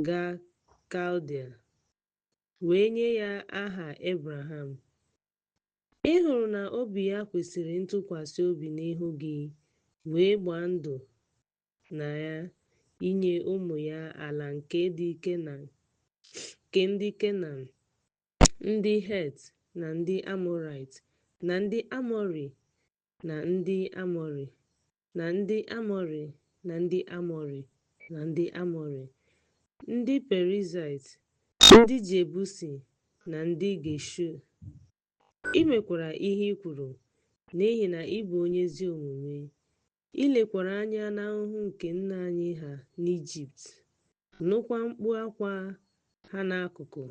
ga Kaldea, wee nye ya aha Abraham. Ị hụrụ na obi ya kwesịrị ntụkwasị obi n'ihu gị, wee gbaa ndụ na ya inye ụmụ ya ala nke ndị Kenan, ndị Het na ndị Amọrait, na ndị Amọrị, na ndị Amọrị, na ndị Amọrị, na ndị Amọrị, na ndị Amọrị, ndị Perizait, ndị Jebusi, na ndị Geshua. I mekwara ihe i kwuru, n'ihi na ị bụ onye ezi omume. I lekwara anya n'ahụhụ nke nna anyị ha n'Ijipt, nụkwa mkpu akwa ha n'akụkụ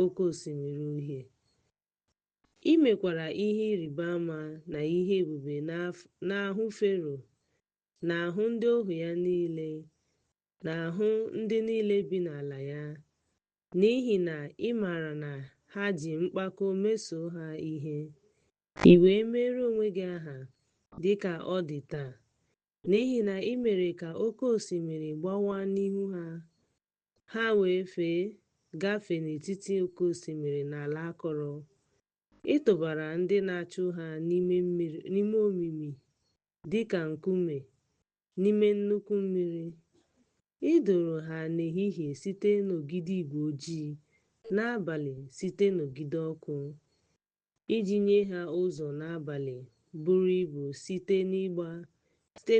oke osimiri Uhie. I mekwara ihe ịrịba ama na ihe ebube n'ahụ Fero, n'ahụ ndị ohu ya niile, n'ahụ ndị niile bi n'ala ya, n'ihi na ị maara na ha ji mpako mesoo ha ihe. I wee mere onwe gị aha dịka ọ dị taa, n'ihi na ị mere ka oke osimiri gbawaa n'ihu ha. Ha wee gafee n'etiti oke osimiri n'ala akọrọ. Ị tụbara ndị na-achụ ha n'ime omimi dịka nkume n'ime nnukwu mmiri. Ị doro ha n'ehihie site n'ogidi igwe ojii, n'abalị site n'ogidi ọkụ, iji nye ha ụzọ n'abalị buru ibu site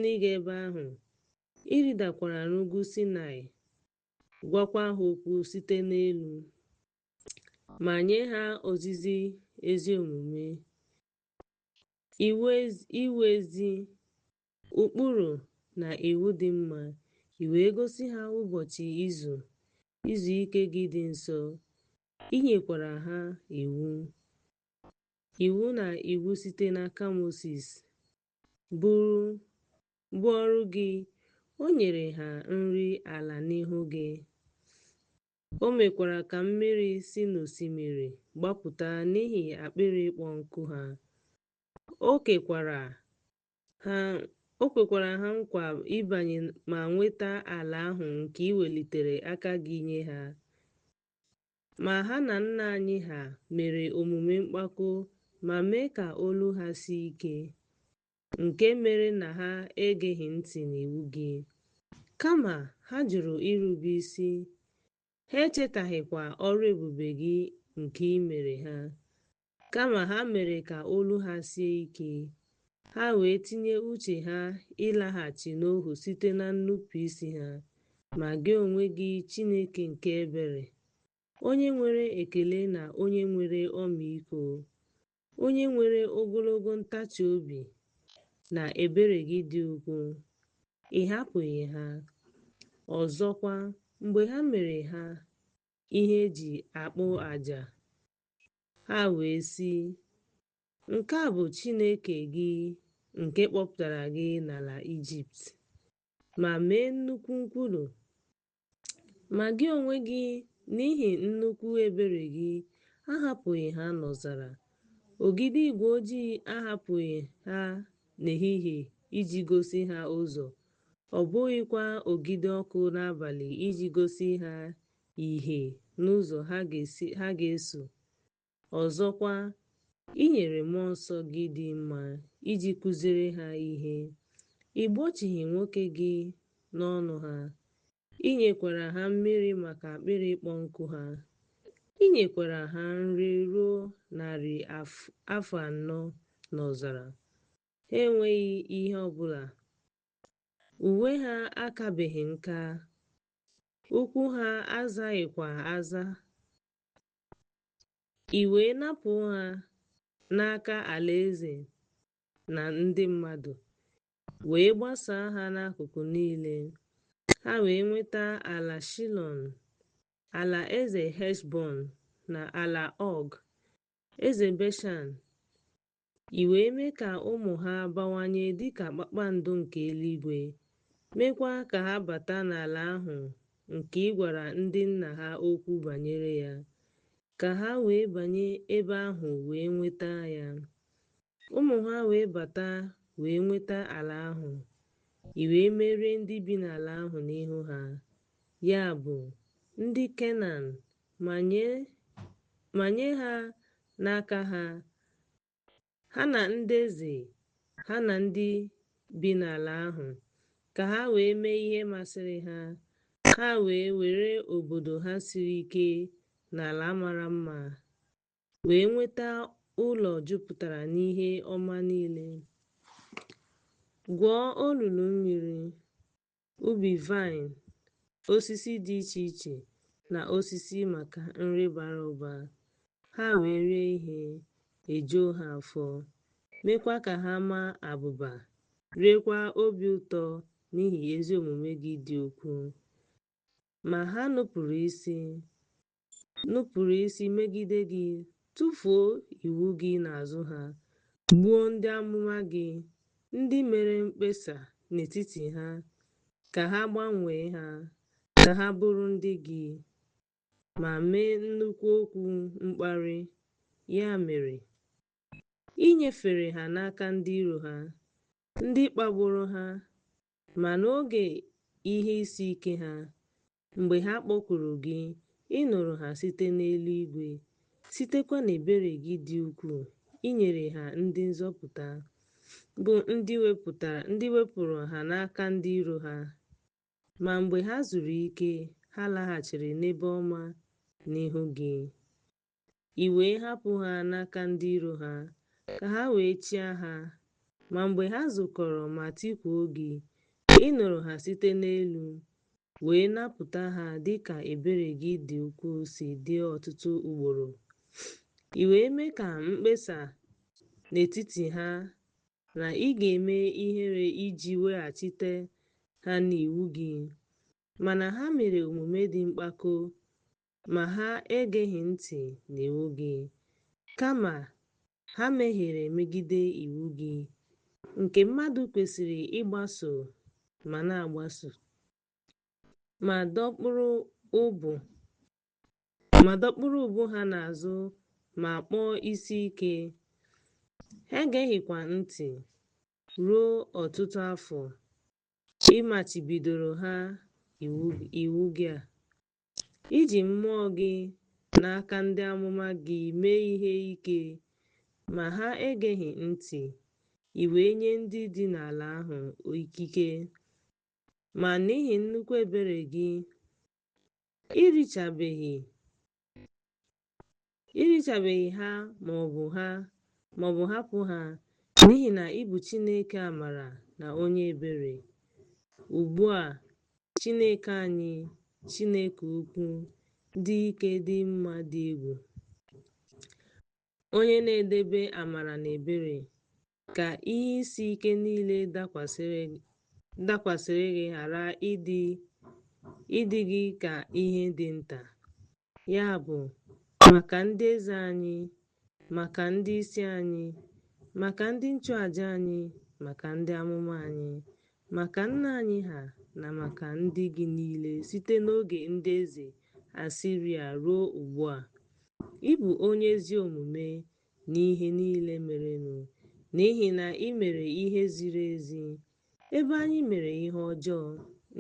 n'ịga ebe ahụ. Ị rịdakwara n'ugwu Sinai, gwakwa ha okwu site n'elu, ma nye ha ozizi ezi omume, iwu ezi, ụkpụrụ na iwu dị mma. I wee gosi ha ụbọchị izu ike gị dị nsọ. I nyekwara ha iwu na iwu site n'aka Mozis, bụ ọrụ gị. O nyere ha nri ala n'ihu gị. O mekwara ka mmiri si n'osimiri gbapụta n'ihi akpịrị ịkpọ nkụ ha. O kwekwara ha nkwa ịbanye ma nweta ala ahụ nke i welitere aka gị nye ha. Ma ha na nna anyị ha mere omume mpako ma mee ka olu ha sie ike, nke mere na ha egeghị ntị n'iwu gị. Kama ha jụrụ irube isi. Ha echetaghịkwa ọrụ ebube gị nke i mere ha, kama ha mere ka olu ha sie ike. ha wee tinye uche ha ịlaghachi n'ohu site na nnupụisi ha. Ma gị onwe gị, Chineke nke ebere, onye nwere ekele na onye nwere ọmịiko, onye nwere ogologo ntachi obi na ebere gị dị ukwuu, ị hapụghị ha. Ọzọkwa, mgbe ha mere ha ihe eji akpụ àjà, ha wee sị, nke a bụ Chineke gị nke kpọpụtara gị n'ala Ijipt, ma mee nnukwu nkwulu. Ma gị onwe gị, n'ihi nnukwu ebere gị, ahapụghị ha n'ọzara. Ogidi igwe ojii ahapụghị ha n'ehihie iji gosi ha ụzọ, ọ bụghịkwa ogidi ọkụ n'abalị iji gosi ha ìhè n'ụzọ ha ga-eso. Ọzọkwa, i nyere mmụọ nsọ gị dị mma iji kụziere ha ihe. Ị gbochighị nwoke gị n'ọnụ ha. I nyekwara ha mmiri maka akpịrị ịkpọ nkụ ha. I nyekwara ha nri ruo 400 n'ọzara. Ha enweghị ihe ọbụla. Uwe ha akabeghị nka. Ụkwụ ha azaghịkwa aza. I wee napụ ha n'aka alaeze na ndị mmadụ, wee gbasaa ha n'akụkụ niile. Ha wee nweta ala Shilọn, ala eze Heshbọn na ala Ọg, eze Beshan. I wee mee ka ụmụ ha bawanye dịka kpakpando nke eluigwe, meekwa ka ha bata n'ala ahụ nke ị gwara ndị nna ha okwu banyere ya, ka ha wee banye ebe ahụ wee nweta ya. Ụmụ ha wee bata wee nweta ala ahụ. I wee merie ndị bi n'ala ahụ n'ihu ha, ya bụ ndị Kenan, ma nye ha n'aka ha, ha na ndị eze ha na ndị bi n'ala ahụ, ka ha wee mee ihe masịrị ha. Ha wee were obodo ha siri ike na ala mara mma, wee nweta ụlọ jupụtara n'ihe ọma niile, gwuo olulu mmiri, ubi vaịn, osisi dị iche iche na osisi maka nri bara ụba. Ha wee rie ihe, ejuo ha afọ, meekwa ka ha maa abụba, riekwa obi ụtọ n'ihi ezi omume gị dị ukwuu. Ma ha nupụrụ isi megide gị, tụfuo iwu gị n'azụ ha, gbuo ndị amụma gị, ndị mere mkpesa n'etiti ha, ka ha gbanwee ha, ka ha bụrụ ndị gị, ma mee nnukwu okwu mkparị. Ya mere, i nyefere ha n'aka ndị iro ha, ndị kpagburu ha. Ma n'oge ihe isi ike ha, mgbe ha kpọkuru gị, ị nụrụ ha site n'eluigwe. Sitekwa n'ebere gị dị ukwuu, i nyere ha ndị nzọpụta, bụ ndị wepụrụ ha n'aka ndị iro ha. Ma mgbe ha zuru ike, ha laghachiri n'ebe ọma n'ihu gị. I wee hapụ ha n'aka ndị iro ha, ka ha wee chịa ha. Ma mgbe ha zukọrọ ma tikuo gị, ị nụrụ ha site n'elu, wee napụta ha dịka ebere gị dị ukwuu si dị ọtụtụ ugboro. I wee mee ka mkpesa n'etiti ha na ị ga-eme ihere iji weghachite ha n'iwu gị. Mana ha mere omume dị mpako, ma ha egeghị ntị n'iwu gị. Kama ha mehiere megide iwu gị, nke mmadụ kwesịrị ịgbaso ma na-agbaso, ma dọkpụrụ ubu ha n'azụ, ma kpọọ isi ike. Ha egeghịkwa ntị ruo ọtụtụ afọ. Ị machibidoro ha iwu gị a, iji mmụọ gị n'aka ndị amụma gị mee ihe ike, ma ha egeghị ntị. I wee nye ndị dị n'ala ahụ ikike. Ma n'ihi nnukwu ebere gị, irichabeghị ha maọbụ hapụ ha. n'ihi na ị bụ Chineke amara na onye ebere. Ugbu a, Chineke anyị, Chineke ukwu, dị ike, dị mma, dị egwu, onye na-edebe amara na ebere, ka ihe isi ike niile dakwasịrị gị ghara ịdị gị ka ihe dị nta. Ya bụ, maka ndị eze anyị, maka ndị isi anyị, maka ndị nchụàjà anyị, maka ndị amụma anyị, maka nna anyị ha, na maka ndị gị niile site n'oge ndị eze Asiria ruo ugbu a. Ị bụ onye ezi omume n'ihe niile merenụ, n'ihi na ị mere ihe ziri ezi ebe anyị mere ihe ọjọọ.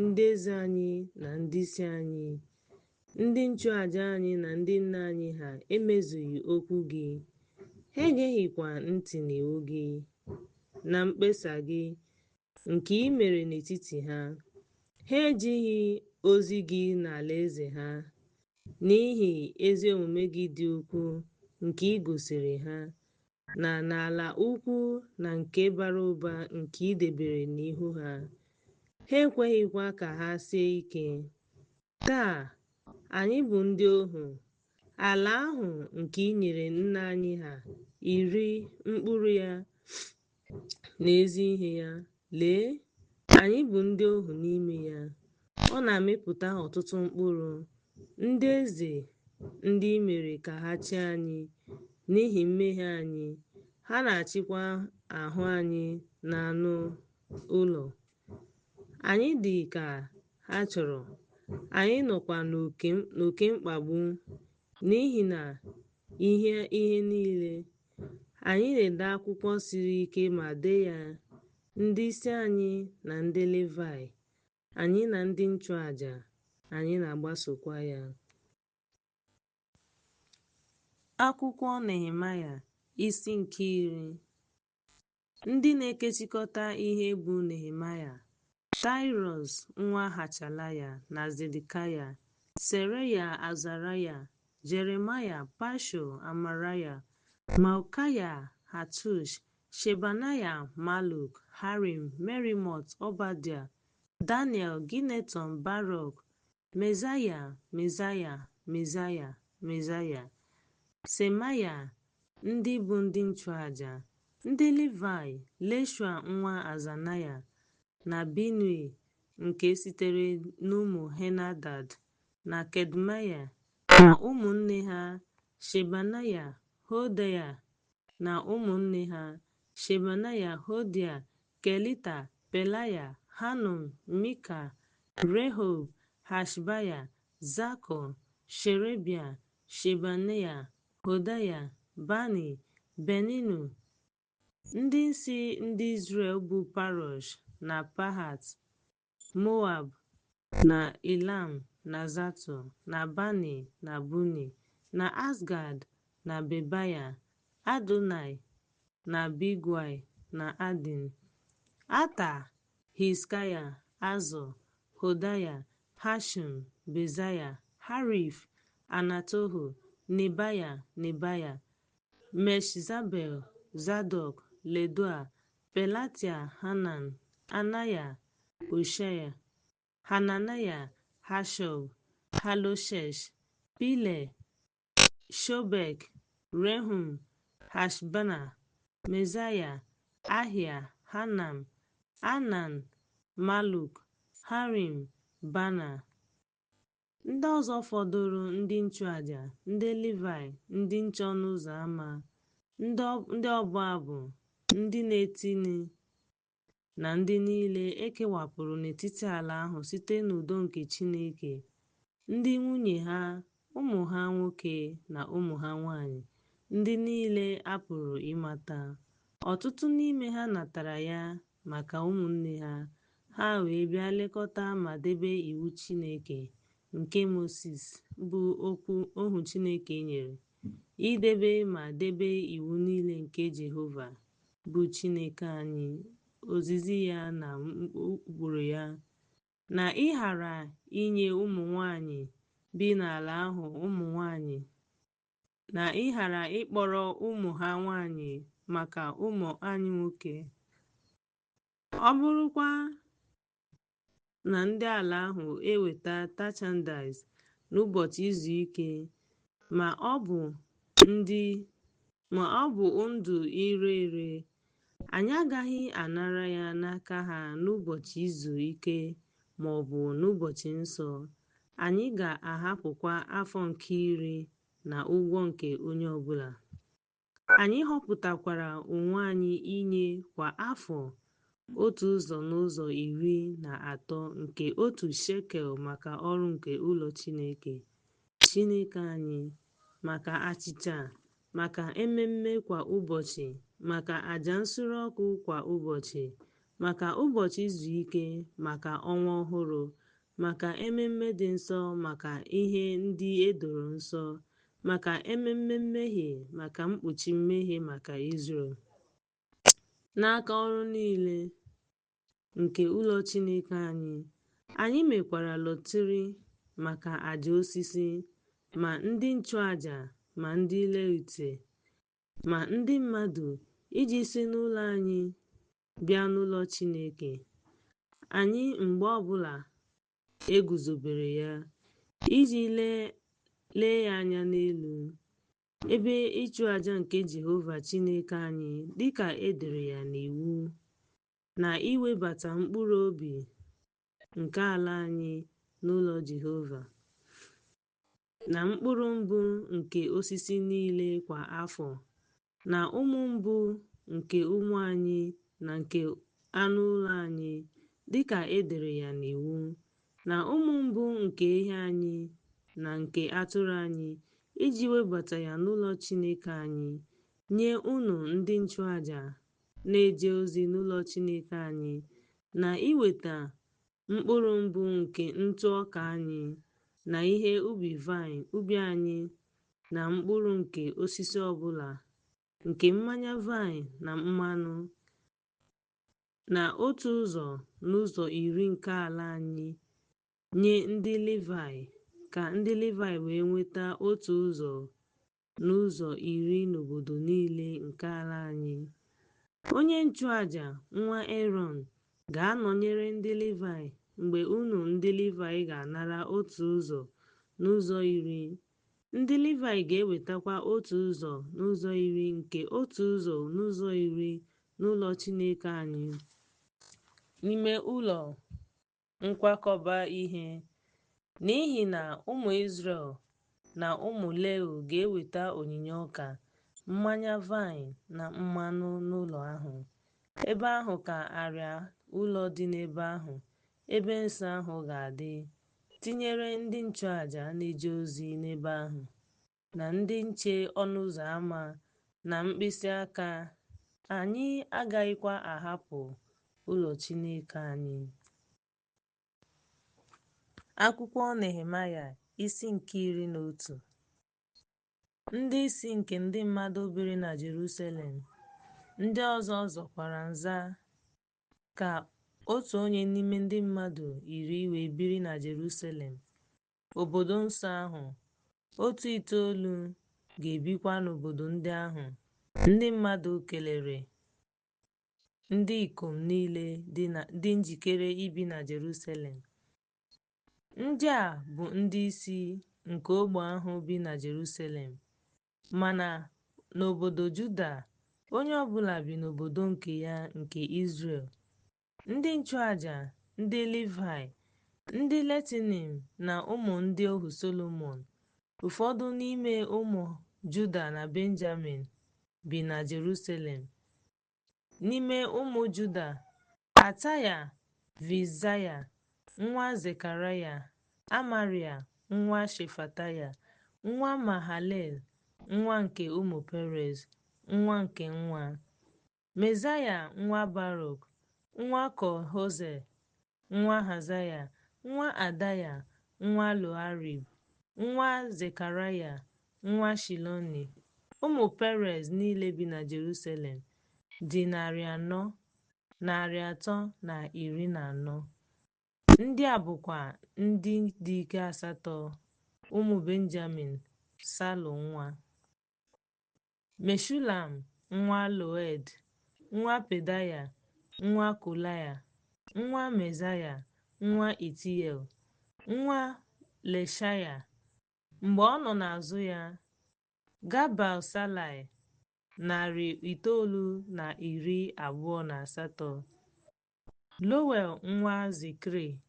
Ndị eze anyị na ndị isi anyị, ndị nchụàjà anyị na ndị nna anyị ha emezughị okwu gị. Ha egeghịkwa ntị n'iwu gị na mkpesa gị nke ị mere n'etiti ha. Ha ejighị ozi gị n'alaeze ha n'ihi ezi omume gị dị ukwuu nke ị gosiri ha, na n'ala ukwu na nke bara ụba nke ị debere n'ihu ha. Ha ekweghịkwa ka ha sie ike. Taa, anyị bụ ndị ohu ala ahụ nke ị nyere nna anyị ha iri mkpụrụ ya na ezi ihe ya. Lee, anyị bụ ndị ohu n'ime ya. Ọ na-amịpụta ọtụtụ mkpụrụ. Ndị eze ndị i mere ka ha chịa anyị n'ihi mmehie anyị, ha na-achịkwa ahụ anyị na anụ ụlọ. Anyị dị ka ha chọrọ. Anyị nọkwa n'oke mkpagbu n'ihi na ihe niile. Anyị na-ede akwụkwọ siri ike ma dee ya. Ndị isi anyị na ndị Livaị, anyị na ndị nchụàjà, anyị na-agbasokwa ya. Akwụkwọ Nehemaịa isi nke 10. Ndị na-ekechikọta ihe bụ Nehemaịa, Taịrọs nwa Hachalaya na Zedekaya, Seraya, Azaraya, Jeremaya, Pashur, Amaraya, Malkaya, Hatush, Shebanaya, Maluk, Harim, Merimot, Obadia, Daniel, Gineton, Baruk, Mezaya, Semaya, ndị bụ ndị nchụàjà. Ndị Livaị, Leshua nwa Azanaya na Binui, nke sitere n'ụmụ Henadad na Kedmaya, na ụmụnne ha Shebanaya, Hodia na ụmụnne ha Shebanaya, Hodia, Kelita, Pelaya, Hanun, Mika, Rehob, Hashbaya, Zakọ, Sherebia, Shebanaya, Hodaya, Bani, Beninu. Ndị isi ndị Izrel bụ Parosh na Pahat, Moab na Elam na Zato na Bani na Buni na Asgad na Bebaya, Adonai na Bigwai na Adin, Ata, Hiskaya, Azọ, Hodaya, Hashum, Bezaya, Harif, Anatohu, Nebaya, Meshzabel, Zadọk, Ledoa, Pelatia, Hanan, Anaya, Hoshea, Hananaya, Hashub, Haloshesh, Pile, Shobek, Rehum, Hashbana, Mezaya, Ahia, Hanam, Anan, Maluk, Harim, Bana. Ndị ọzọ fọdụrụ, ndị nchụàjà, ndị Livaị, ndị nche ọnụ ụzọ ámá, ndị ọbụ abụ, ndị na-etini, na ndị niile ekewapụrụ n'etiti ala ahụ site n'udo nke Chineke, ndị nwunye ha, ụmụ ha nwoke na ụmụ ha nwanyị, ndị niile a pụrụ ịmata. Ọtụtụ n'ime ha natara ya maka ụmụnne ha. Ha wee bịa lekọta ma debe iwu Chineke nke Mosis bụ ohu Chineke nyere, idebe ma debe iwu niile nke Jehova bụ Chineke anyị, ozizi ya na ụkpụrụ ya, na ịghara inye ụmụ nwanyị bi n'ala ahụ ụmụ nwanyị na ịghara ịkpọrọ ụmụ ha nwanyị maka ụmụ anyị nwoke. Ọ bụrụkwa na ndị ala ahụ eweta merchandise n'ụbọchị izu ike, ma ọ bụ ndụ ire ere, anyị agaghị anara ya n'aka ha n'ụbọchị izu ike ma ọ bụ n'ụbọchị nsọ. Anyị ga-ahapụkwa afọ nke iri na ụgwọ nke onye ọbụla. Anyị họpụtakwara onwe anyị inye kwa afọ otu ụzọ n'ụzọ iri na atọ nke otu shekel maka ọrụ nke ụlọ Chineke anyị, maka achịcha, maka ememme kwa ụbọchị, maka àjà nsure ọkụ kwa ụbọchị, maka ụbọchị izu ike, maka ọnwa ọhụrụ, maka ememme dị nsọ, maka ihe ndị edoro nsọ, maka ememme mmehie, maka mkpuchi mmehie maka Izrel. N'aka ọrụ niile nke ụlọ Chineke anyị, anyị mekwara lọtịrị maka àjà osisi, ma ndị nchụàjà, ma ndị Levite, ma ndị mmadụ, iji si n'ụlọ anyị bịa n'ụlọ Chineke anyị mgbe ọbụla eguzobere ya, iji lee ya anya n'elu ebe ịchụ àjà nke Jehova Chineke anyị, dịka edere ya n'iwu, na iwebata mkpụrụ obi nke ala anyị n'ụlọ Jehova, na mkpụrụ mbụ nke osisi niile kwa afọ, na ụmụ mbụ nke ụmụ anyị na nke anụ ụlọ anyị, dịka edere ya n'iwu, na ụmụ mbụ nke ehi anyị na nke atụrụ anyị, iji webata ya n'ụlọ Chineke anyị, nye unu ndị nchụàjà na-eje ozi n'ụlọ Chineke anyị, na iweta mkpụrụ mbụ nke ntụ ọka anyị, na ihe ubi vaịn ubi anyị, na mkpụrụ nke osisi ọbụla, nke mmanya vaịn na mmanụ, na otu ụzọ n'ụzọ iri nke ala anyị, nye ndị Livaị, ka ndị Livaị wee nweta otu ụzọ n'ụzọ iri n'obodo niile nke ala anyị. Onye nchụàjà nwa Erọn ga-anọnyere ndị Livaị mgbe unu ndị Livaị ga-anara otu ụzọ n'ụzọ iri. Ndị Livaị ga-ewetakwa otu ụzọ n'ụzọ iri nke otu ụzọ n'ụzọ iri n'ụlọ Chineke anyị, n'ime ụlọ nkwakọba ihe, n'ihi na ụmụ Izrel na ụmụ Lewi ga-eweta onyinye ọka, mmanya vaịn na mmanụ n'ụlọ ahụ. Ebe ahụ ka arịa ụlọ dị n'ebe ahụ ebe nsọ ahụ ga-adị, tinyere ndị nchụàjà na-eje ozi n'ebe ahụ, na ndị nche ọnụ ụzọ ámá, na mkpịsị aka. Anyị agaghịkwa ahapụ ụlọ Chineke anyị. Akwụkwọ Nehemaịa isi nke 11. Ndị isi nke ndị mmadụ biri na Jerusalem ndị ọzọ zọkwara nza ka otu onye n'ime ndị mmadụ 10 wee biri na Jerusalem, obodo nsọ ahụ. Otu itoolu ga-ebikwa n'obodo ndị ahụ. Ndị mmadụ kelere ndị ikom niile dị njikere ibi na Jerusalem. Ndị a bụ ndị isi nke ógbè ahụ bi na Jerusalem, mana n'obodo Juda, onye ọbụla bi n'obodo nke ya nke Izrel. Ndị nchụàjà, ndị Livaị, ndị Letinim na ụmụ ndị ohu Solomọn. Ụfọdụ n'ime ụmụ Juda na Benjamin bi na Jerusalem. N'ime ụmụ Juda, Ataya, Vizaya nwa Zekaraya, Amaria nwa Shefataya, nwa Mahalel, nwa nke ụmụ Perez, nwa nke nwa Mezaya, nwa Baruk, nwa Kol-Hoze, nwa Hazaya, nwa Adaya, nwa Loarib, nwa Zekaraya, nwa Shiloni. Ụmụ Perez niile bi na Jerusalem dị 314. Ndị a bụkwa ndị dike 8. Ụmụ Benjamin, Salu nwa Meshulam nwa Loed, nwa Pedaya, nwa Kolaya, nwa Mezaya, nwa Itiel, nwa Leshaya. Mgbe ọ nọ n'azụ ya, Gabal Salai, 928. Lowel nwa Zikri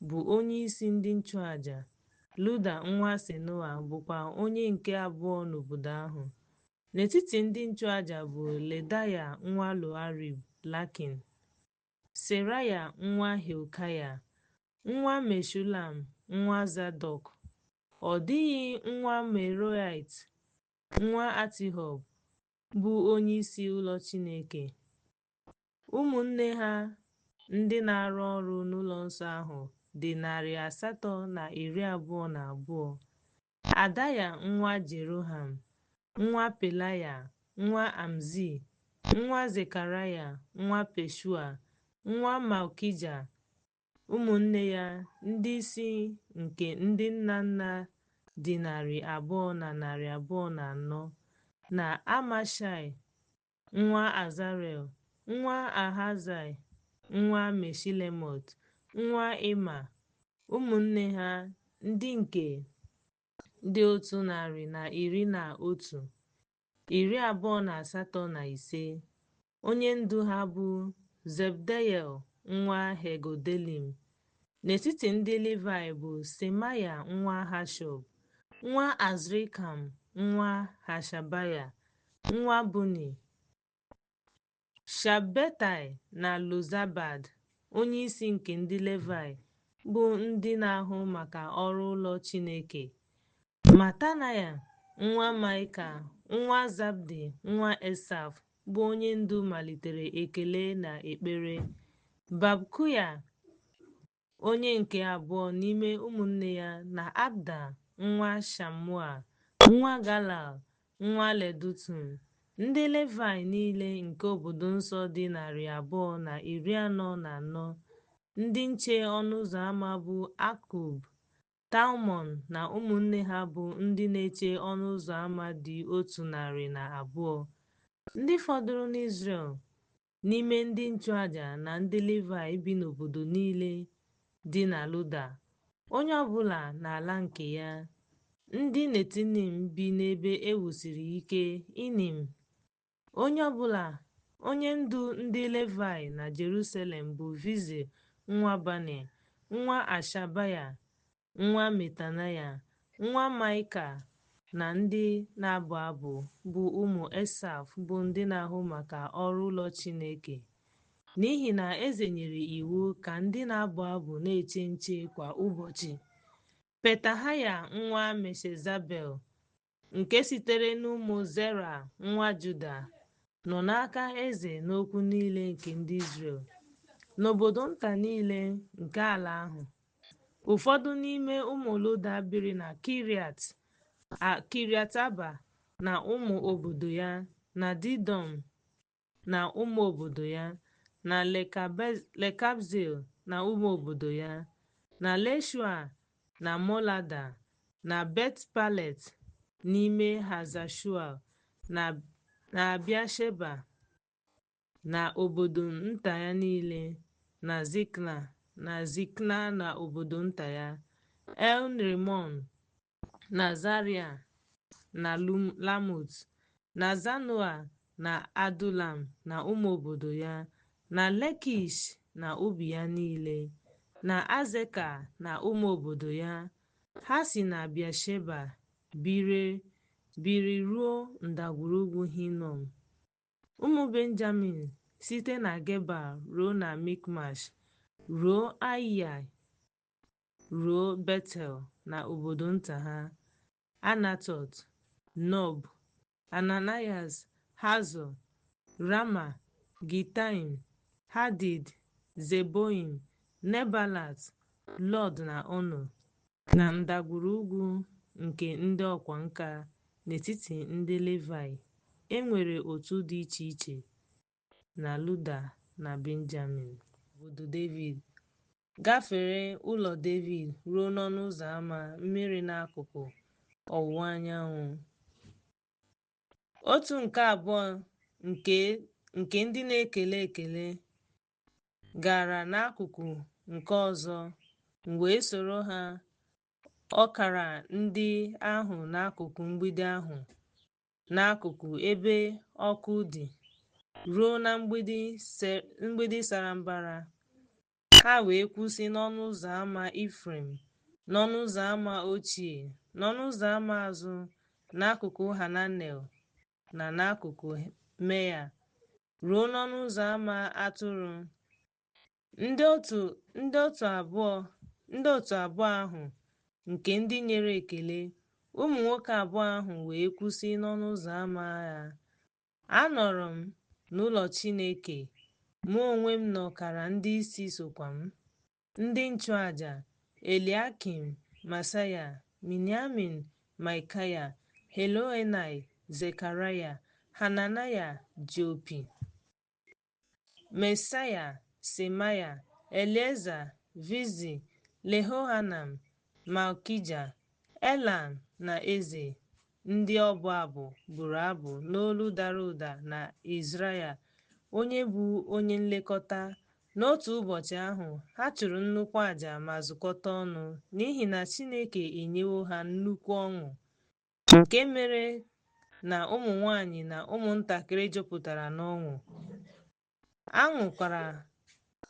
bụ onyeisi ndị nchụaja. Luda nwa Senoa bụkwa onye nke abụọ n'obodo ahụ. N'etiti ndị nchụaja bụ Ledaya nwa Loarib Lakin, Seraya nwa Hilkaya, nwa Meshulam nwa Zadọk. Ọ dịghị nwa Meraiot nwa Atihob bụ onyeisi ụlọ Chineke. Ụmụnne ha ndị na-arụ ọrụ n'ụlọ nsọ ahụ dị 822. Adaya nwa Jeroham, nwa Pelaya, nwa Amzi, nwa Zekaraya, nwa Peshua, nwa Malkija. Ụmụnne ya ndị isi nke ndị nna nna dị 224. Na Amashai nwa Azarel, nwa Ahazai, nwa Meshilemot, nwa Ima. Ụmụnne ha ndị nke dị 121. Onye ndu ha bụ Zebdiel nwa Hegodelim. N'etiti ndị Livai bụ Semaya nwa Hashub, nwa Azrikam, nwa Hashabaya, nwa Buni, Shabbetai na Lozabad. Onyeisi nke ndị Livai bụ ndị na-ahụ maka ọrụ ụlọ Chineke. Matanaya nwa Maịka, nwa Zabdi, nwa Esaf bụ onye ndu malitere ekele na ekpere. Babkuya onye nke abụọ n'ime ụmụnne ya, na Abda nwa Shamua, nwa Galal, nwa Ledutun. Ndị Livai niile nke obodo nsọ dị 244. Ndị nche ọnụ ụzọ ámá bụ Akub, Talmon na ụmụnne ha bụ ndị na-eche ọnụ ụzọ ámá dị 102. Ndị fọdụrụ n'Izrel n'ime ndị nchụaja na ndị Livai bi n'obodo niile dị na Luda, onye ọbụla n'ala nke ya. Ndị Netinim bi n'ebe e wusiri ike Inim. Onye ndu ndị Livai na Jerusalem bụ Vizi nwa Bani, nwa Ashabaya, nwa Metanaya, nwa Maịka. Na ndị na-abụ abụ bụ ụmụ Esaf bụ ndị na-ahụ maka ọrụ ụlọ Chineke. N'ihi na eze nyere iwu ka ndị na-abụ abụ na-eche nche kwa ụbọchị. Petahaya nwa Meshezabel, nke sitere n'ụmụ Zera nwa Juda, nọ n'aka eze n'okwu niile nke ndị Izrel, n'obodo nta niile nke ala ahụ. Ụfọdụ n'ime ụmụ Loda biri na Kiriat Arba na ụmụ obodo ya, na Didon na ụmụ obodo ya, na Lekabzeel na ụmụ obodo ya, na Leshua na Molada, na Bet-Palet n'ime Hazashual, na Beersheba na obodo nta ya niile, na Zikna na obodo nta ya, El Rimon na Zaria na Lamut, na Zanoa na Adulam na ụmụ obodo ya, na Lekish na ubi ya niile, na Azeka na ụmụ obodo ya. Ha si na Beersheba biri ruo ndagwurugwu Hinom. Ụmụ Benjamin site na Geba ruo na Mikmash, ruo Aiyai, ruo Betel na obodo nta ha, Anatot, Nob, Ananias, Hazọ, Rama, Gitaim, Hadid, Zeboim, Nebalat, Lod na Ono. Na ndagwurugwu nke ndị ọkwá nkà. N'etiti ndị Livai e nwere otu dị iche iche na Luda na Benjamin. Obodo Devid gafere ụlọ Devid ruo n'ọnụ ụzọ ámá mmiri n'akụkụ ọwụwa anyanwụ. Otu nke abụọ nke ndị na-ekele ekele gara n'akụkụ nke ọzọ, m wee soro ha. Ọkara ndị ahụ n'akụkụ mgbidi ahụ, n'akụkụ ebe ọkụ dị, ruo na mgbidi sara mbara. Ha wee kwụsị n'ọnụ ụzọ ámá Ifrem, n'ọnụ ụzọ ámá ochie, n'ọnụ ụzọ ámá azụ, n'akụkụ Hananel na n'akụkụ Meya, ruo n'ọnụ ụzọ ámá atụrụ. Ndị otu abụọ ahụ nke ndị nyere ekele, ụmụ nwoke abụọ ahụ wee kwụsị n'ọnụ ụzọ ámá ya. Anọrọ m n'ụlọ Chineke, mụ onwe m na ọkara ndị isi sokwa m, ndị nchụaja Eliakim, Masaya, Miniamin, Maikaya, Heloenai, Zekaraya, Hananaya ji opi, Mesaya, Semaya, Elieza, Vizi, Lehohanam, Malkija, Elam na eze ndị ọbụ abụ bụrụ abụ n'olu dara ụda na Izraya onye bụ onye nlekọta. N'otu ụbọchị ahụ, ha chụrụ nnukwu àjà ma zukọta ọnụ, n'ihi na Chineke enyewo ha nnukwu ọṅụ, nke mere na ụmụ nwanyị na ụmụntakịrị jupụtara n'ọṅụ.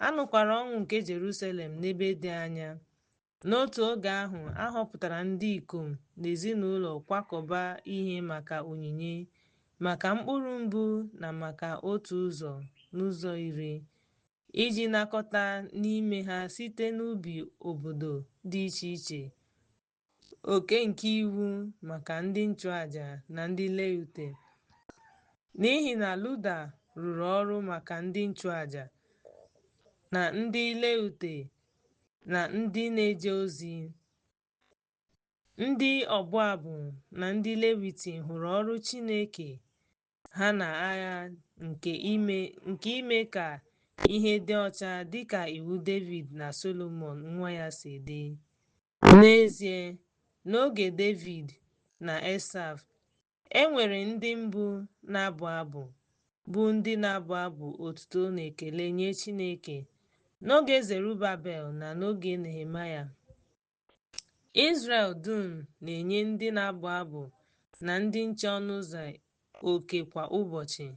A nụkwara ọṅụ nke Jerusalem n'ebe dị anya. N'otu oge ahụ, a họpụtara ndị ikom na ezinụlọ kwakọba ihe maka onyinye, maka mkpụrụ mbụ na maka otu ụzọ n'ụzọ iri, iji nakọta n'ime ha site n'ubi obodo dị iche iche oke nke iwu maka ndị nchụaja na ndị Levite, n'ihi na Luda rụrụ ọrụ maka ndị nchụaja na ndị Levite na ndị na-eje ozi. Ndị ọbụ abụ na ndị Leviti hụrụ ọrụ Chineke ha n'anya nke ime ka ihe dị ọcha dịka iwu David na Solomon nwa ya si dị. N'ezie, n'oge David na Asaf, e nwere ndị mbụ na-abụ abụ, bụ ndị na-abụ abụ otuto na ekele nye Chineke. N'oge Zerubabel na n'oge Nehemaya, Izrel dum na-enye ndị na-abụ abụ na ndị nche ọnụ ụzọ oke kwa ụbọchị.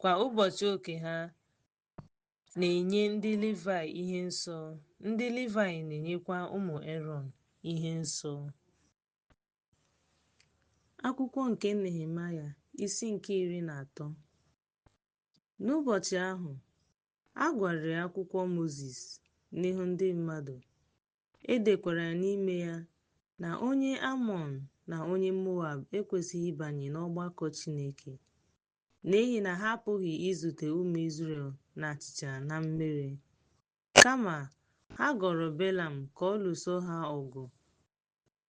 Kwa ụbọchị oke ha na-enye ndị Livai ihe nsọ. Ndị Livai na-enyekwa ụmụ Erọn ihe nsọ. Akwụkwọ nke Nehemaya, isi nke 13. N'ụbọchị ahụ, a gwara akwụkwọ Mozis n'ihu ndị mmadụ. E dekwara n'ime ya na onye Amọn na onye Moab ekwesịghị ịbanye n'ọgbakọ Chineke, n'ihi na ha apụghị izute ụmụ Izrel na achịcha na mmiri. Kama, ha gọrọ Belam ka ọ lụso ha ọgụ,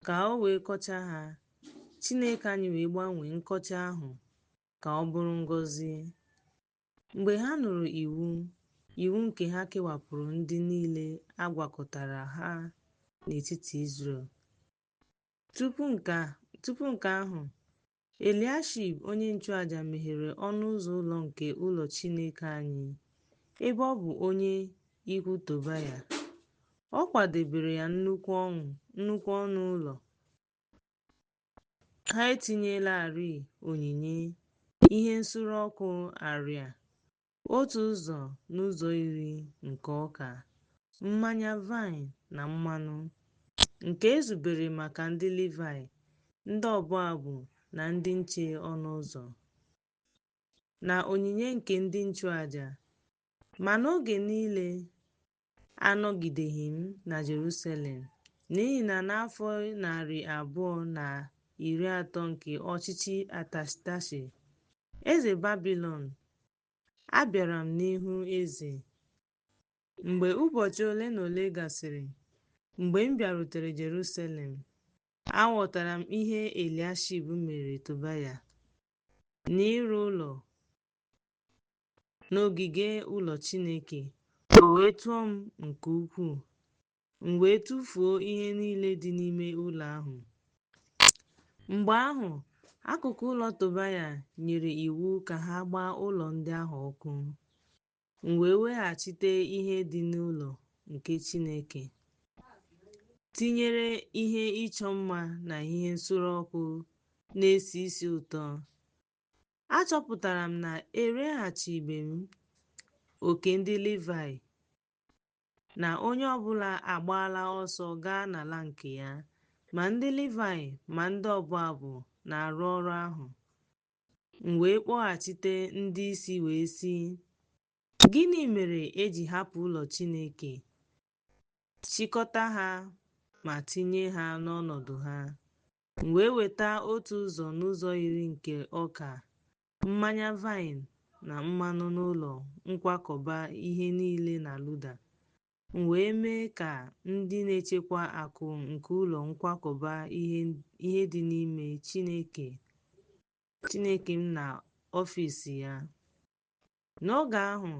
ka o wee kọchaa ha. Chineke anyị wee gbanwee nkọcha ahụ ka ọ bụrụ ngọzi. Mgbe ha nụrụ iwu nke ha kewapụrụ ndị niile a gwakọtara ha n'etiti Izrel. Tupu nke ahụ, Eliashib onye nchụaja meghere ọnụ ụzọ ụlọ nke ụlọ Chineke anyị, ebe ọ bụ onye ikwu Tobaya. Ọ kwadebere ya nnukwu ọnụ ụlọ. Ha etinyelarị onyinye, ihe nsure ọkụ arịa, otu ụzọ n'ụzọ iri nke ọka, mmanya vaịn na mmanụ, nke ezubere maka ndị Livai, ndị ọbụ abụ na ndị nche ọnụ ụzọ, na onyinye nke ndị nchụaja. Ma n'oge niile anọgideghị m na Jerusalem, n'ihi na n'afọ 230 nke ọchịchị Atashtashi, eze Babilọn, abịara m n'ihu eze. Mgbe ụbọchị ole na ole gasịrị, mgbe m bịarutere Jerusalem, aghọtara m ihe Eliashib mere Tobaya n'ịrụ ụlọ n'ogige ụlọ Chineke. O wee tụọ m nke ukwuu, m wee tụfuo ihe niile dị n'ime ụlọ ahụ. Mgbe ahụ, Akụkụ ụlọ Tobaya nyere iwu ka ha gbaa ụlọ ndị ahụ ọkụ, m wee weghachite ihe dị n'ụlọ nke Chineke, tinyere ihe ịchọ mma na ihe nsure ọkụ na-esi ísì ụtọ. Achọpụtara m na ereghachibeghị m oke ndị Livaị, na onye ọbụla agbaala ọsọ gaa n'ala nke ya, ma ndị Livaị ma ndị ọbụ abụ na-arụ ọrụ ahụ. M wee kpọghachite ndị isi wee sị, gịnị mere eji hapụ ụlọ Chineke, chịkọta ha ma tinye ha n'ọnọdụ ha? M wee weta otu ụzọ n'ụzọ iri nke ọka, mmanya vaịn na mmanụ n'ụlọ nkwakọba ihe niile na Luda. M wee mee ka ndị na-echekwa akụ nke ụlọ nkwakọba ihe dị n'ime Chineke m na ọfịs ya. N'oge ahụ,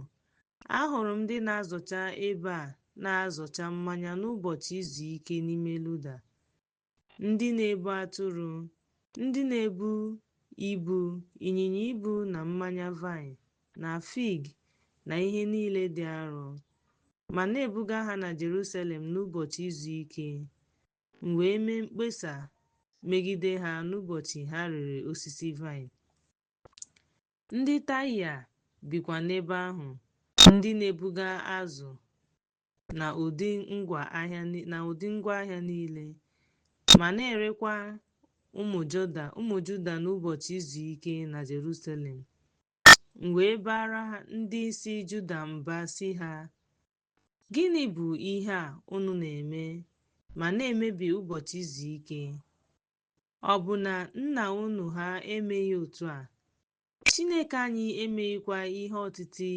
ahụrụ m ndị na-azọcha ebe a na-azọcha mmanya n'ụbọchị izu ike n'ime Luda, ndị na-ebu atụrụ, ndị na-ebu ibu, ịnyịnya ibu na mmanya vaịn na fig na ihe niile dị arọ, ma na-ebuga ha na Jerusalem n'ụbọchị izu ike. M wee mee mkpesa megide ha n'ụbọchị ha rere osisi vaịn. Ndị Taịa bikwa n'ebe ahụ, ndị na-ebuga azụ na ụdị ngwa ahịa niile, ma na-erekwa ụmụ Juda n'ụbọchị izu ike na Jerusalem. M wee bara ndị isi Juda mba sị ha, gịnị bụ ihe a unu na-eme ma na-emebi ụbọchị izu ike? Ọ bụ na nna unu ha emeghị otu a? Chineke anyị emeghịkwa ihe ọtịtị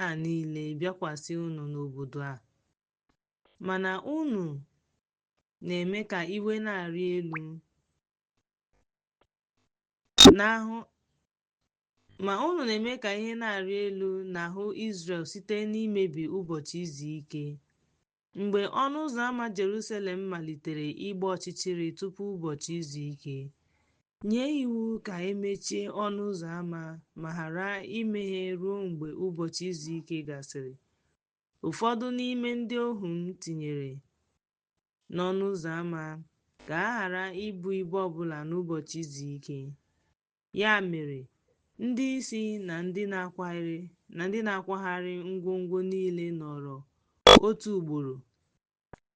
a niile bịakwasị unu n'obodo a? Mana unu na-eme ka iwe na-arị elu n'ahụ Izrel site n'imebi ụbọchị izu ike. Mgbe ọnụ ụzọ ámá Jerusalem malitere ịgba ọchịchịrị tupu ụbọchị izu ike, nye iwu ka emechie ọnụ ụzọ ámá ma ghara imeghe ruo mgbe ụbọchị izu ike gasịrị. Ụfọdụ n'ime ndị ohu m tinyere n'ọnụ ụzọ ámá ka a ghara ibu ibu ọbụla n'ụbọchị izu ike. Ya mere, ndị isi na ndị na-akwagharị ngwongwo niile nọrọ otu ugboro,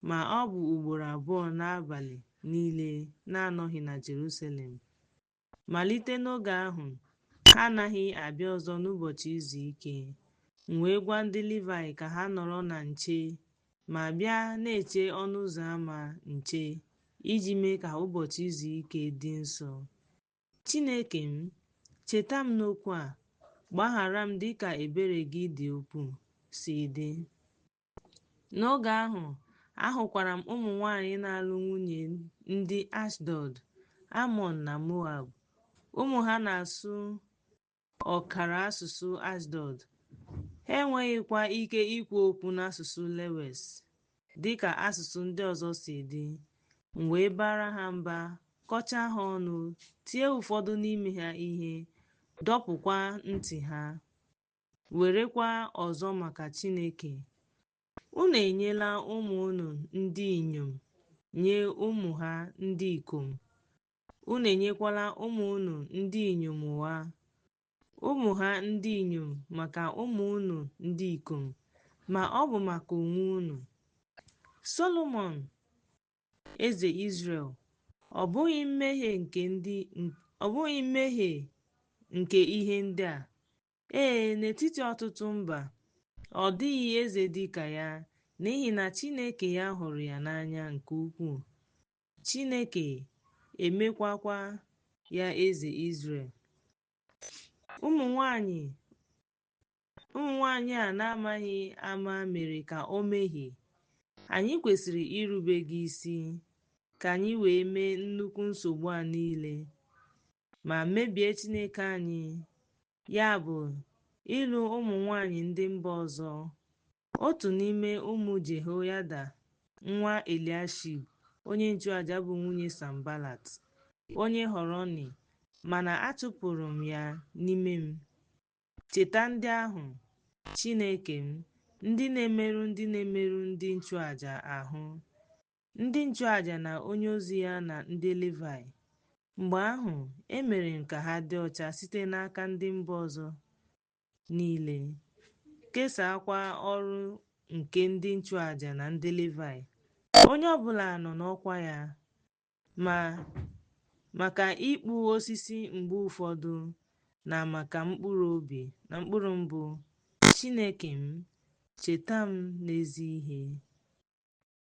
ma ọ bụ ugboro abụọ n'abalị niile na-anọghị na Jerusalem. Malite n'oge ahụ, ha anaghị abịa ọzọ n'ụbọchị izu ike. M wee gwa ndị Livaị ka ha nọrọ na nche ma bịa na-eche ọnụ ụzọ ámá nche, iji mee ka ụbọchị izu ike dị nsọ. Chineke m, cheta m n'okwu a, gbaghara m dịka ebere gị dị ukwuu si dị. N'oge ahụ, ahụkwara m ụmụ nwanyị na-alụ nwunye ndị Ashdọd, Amọn na Moab. Ụmụ ha na-asụ ọkara asụsụ Ashdọd. Ha enweghịkwa ike ikwu okwu n'asụsụ Lewes dịka asụsụ ndị ọzọ si dị. M wee bara ha mba, kọchaa ha ọnụ, tie ụfọdụ n'ime ha ihe, dọpụkwa ntị ha. Werekwa ọzọ maka Chineke, unu enyela ụmụ unu ndị inyom nye ụmụ ha ndị ikom. Unu enyekwala ụmụ unu ndị inyom ụgha, ụmụ ha ndị inyom maka ụmụ unu ndị ikom, ma ọ bụ maka onwe unu. Solomọn eze Izrel, ọ bụghị mmehie nke ihe ndị a? N'etiti ọtụtụ mba, ọ dịghị eze dị ka ya, n'ihi na Chineke ya hụrụ ya n'anya nke ukwuu. Chineke emekwakwa ya eze Izrel. Ụmụ nwanyị a na-amaghị ama mere ka o mehie. Anyị kwesịrị irube gị isi ka anyị wee mee nnukwu nsogbu a niile ma mebie Chineke anyị, ya bụ ịlụ ụmụ nwanyị ndị mba ọzọ. Otu n'ime ụmụ Jehoiada nwa Eliashib onye nchụaja bụ nwunye Sanbalat onye Horoni mana achụpụrụ m ya n'ime m. Cheta ndị ahụ, Chineke m, ndị na-emerụ ndị nchụàjà ahụ, ndị nchụàjà na onye ozi ya na ndị Livaị. Mgbe ahụ, emere m ka ha dị ọcha site n'aka ndị mba ọzọ niile, kesaakwa ọrụ nke ndị nchụàjà na ndị Livaị. Onye ọbụla nọ n'ọkwa ya, ma maka ịkpụ osisi mgbe ụfọdụ, na maka mkpụrụ obi na mkpụrụ mbụ. Chineke m, cheta m n'ezi ihe.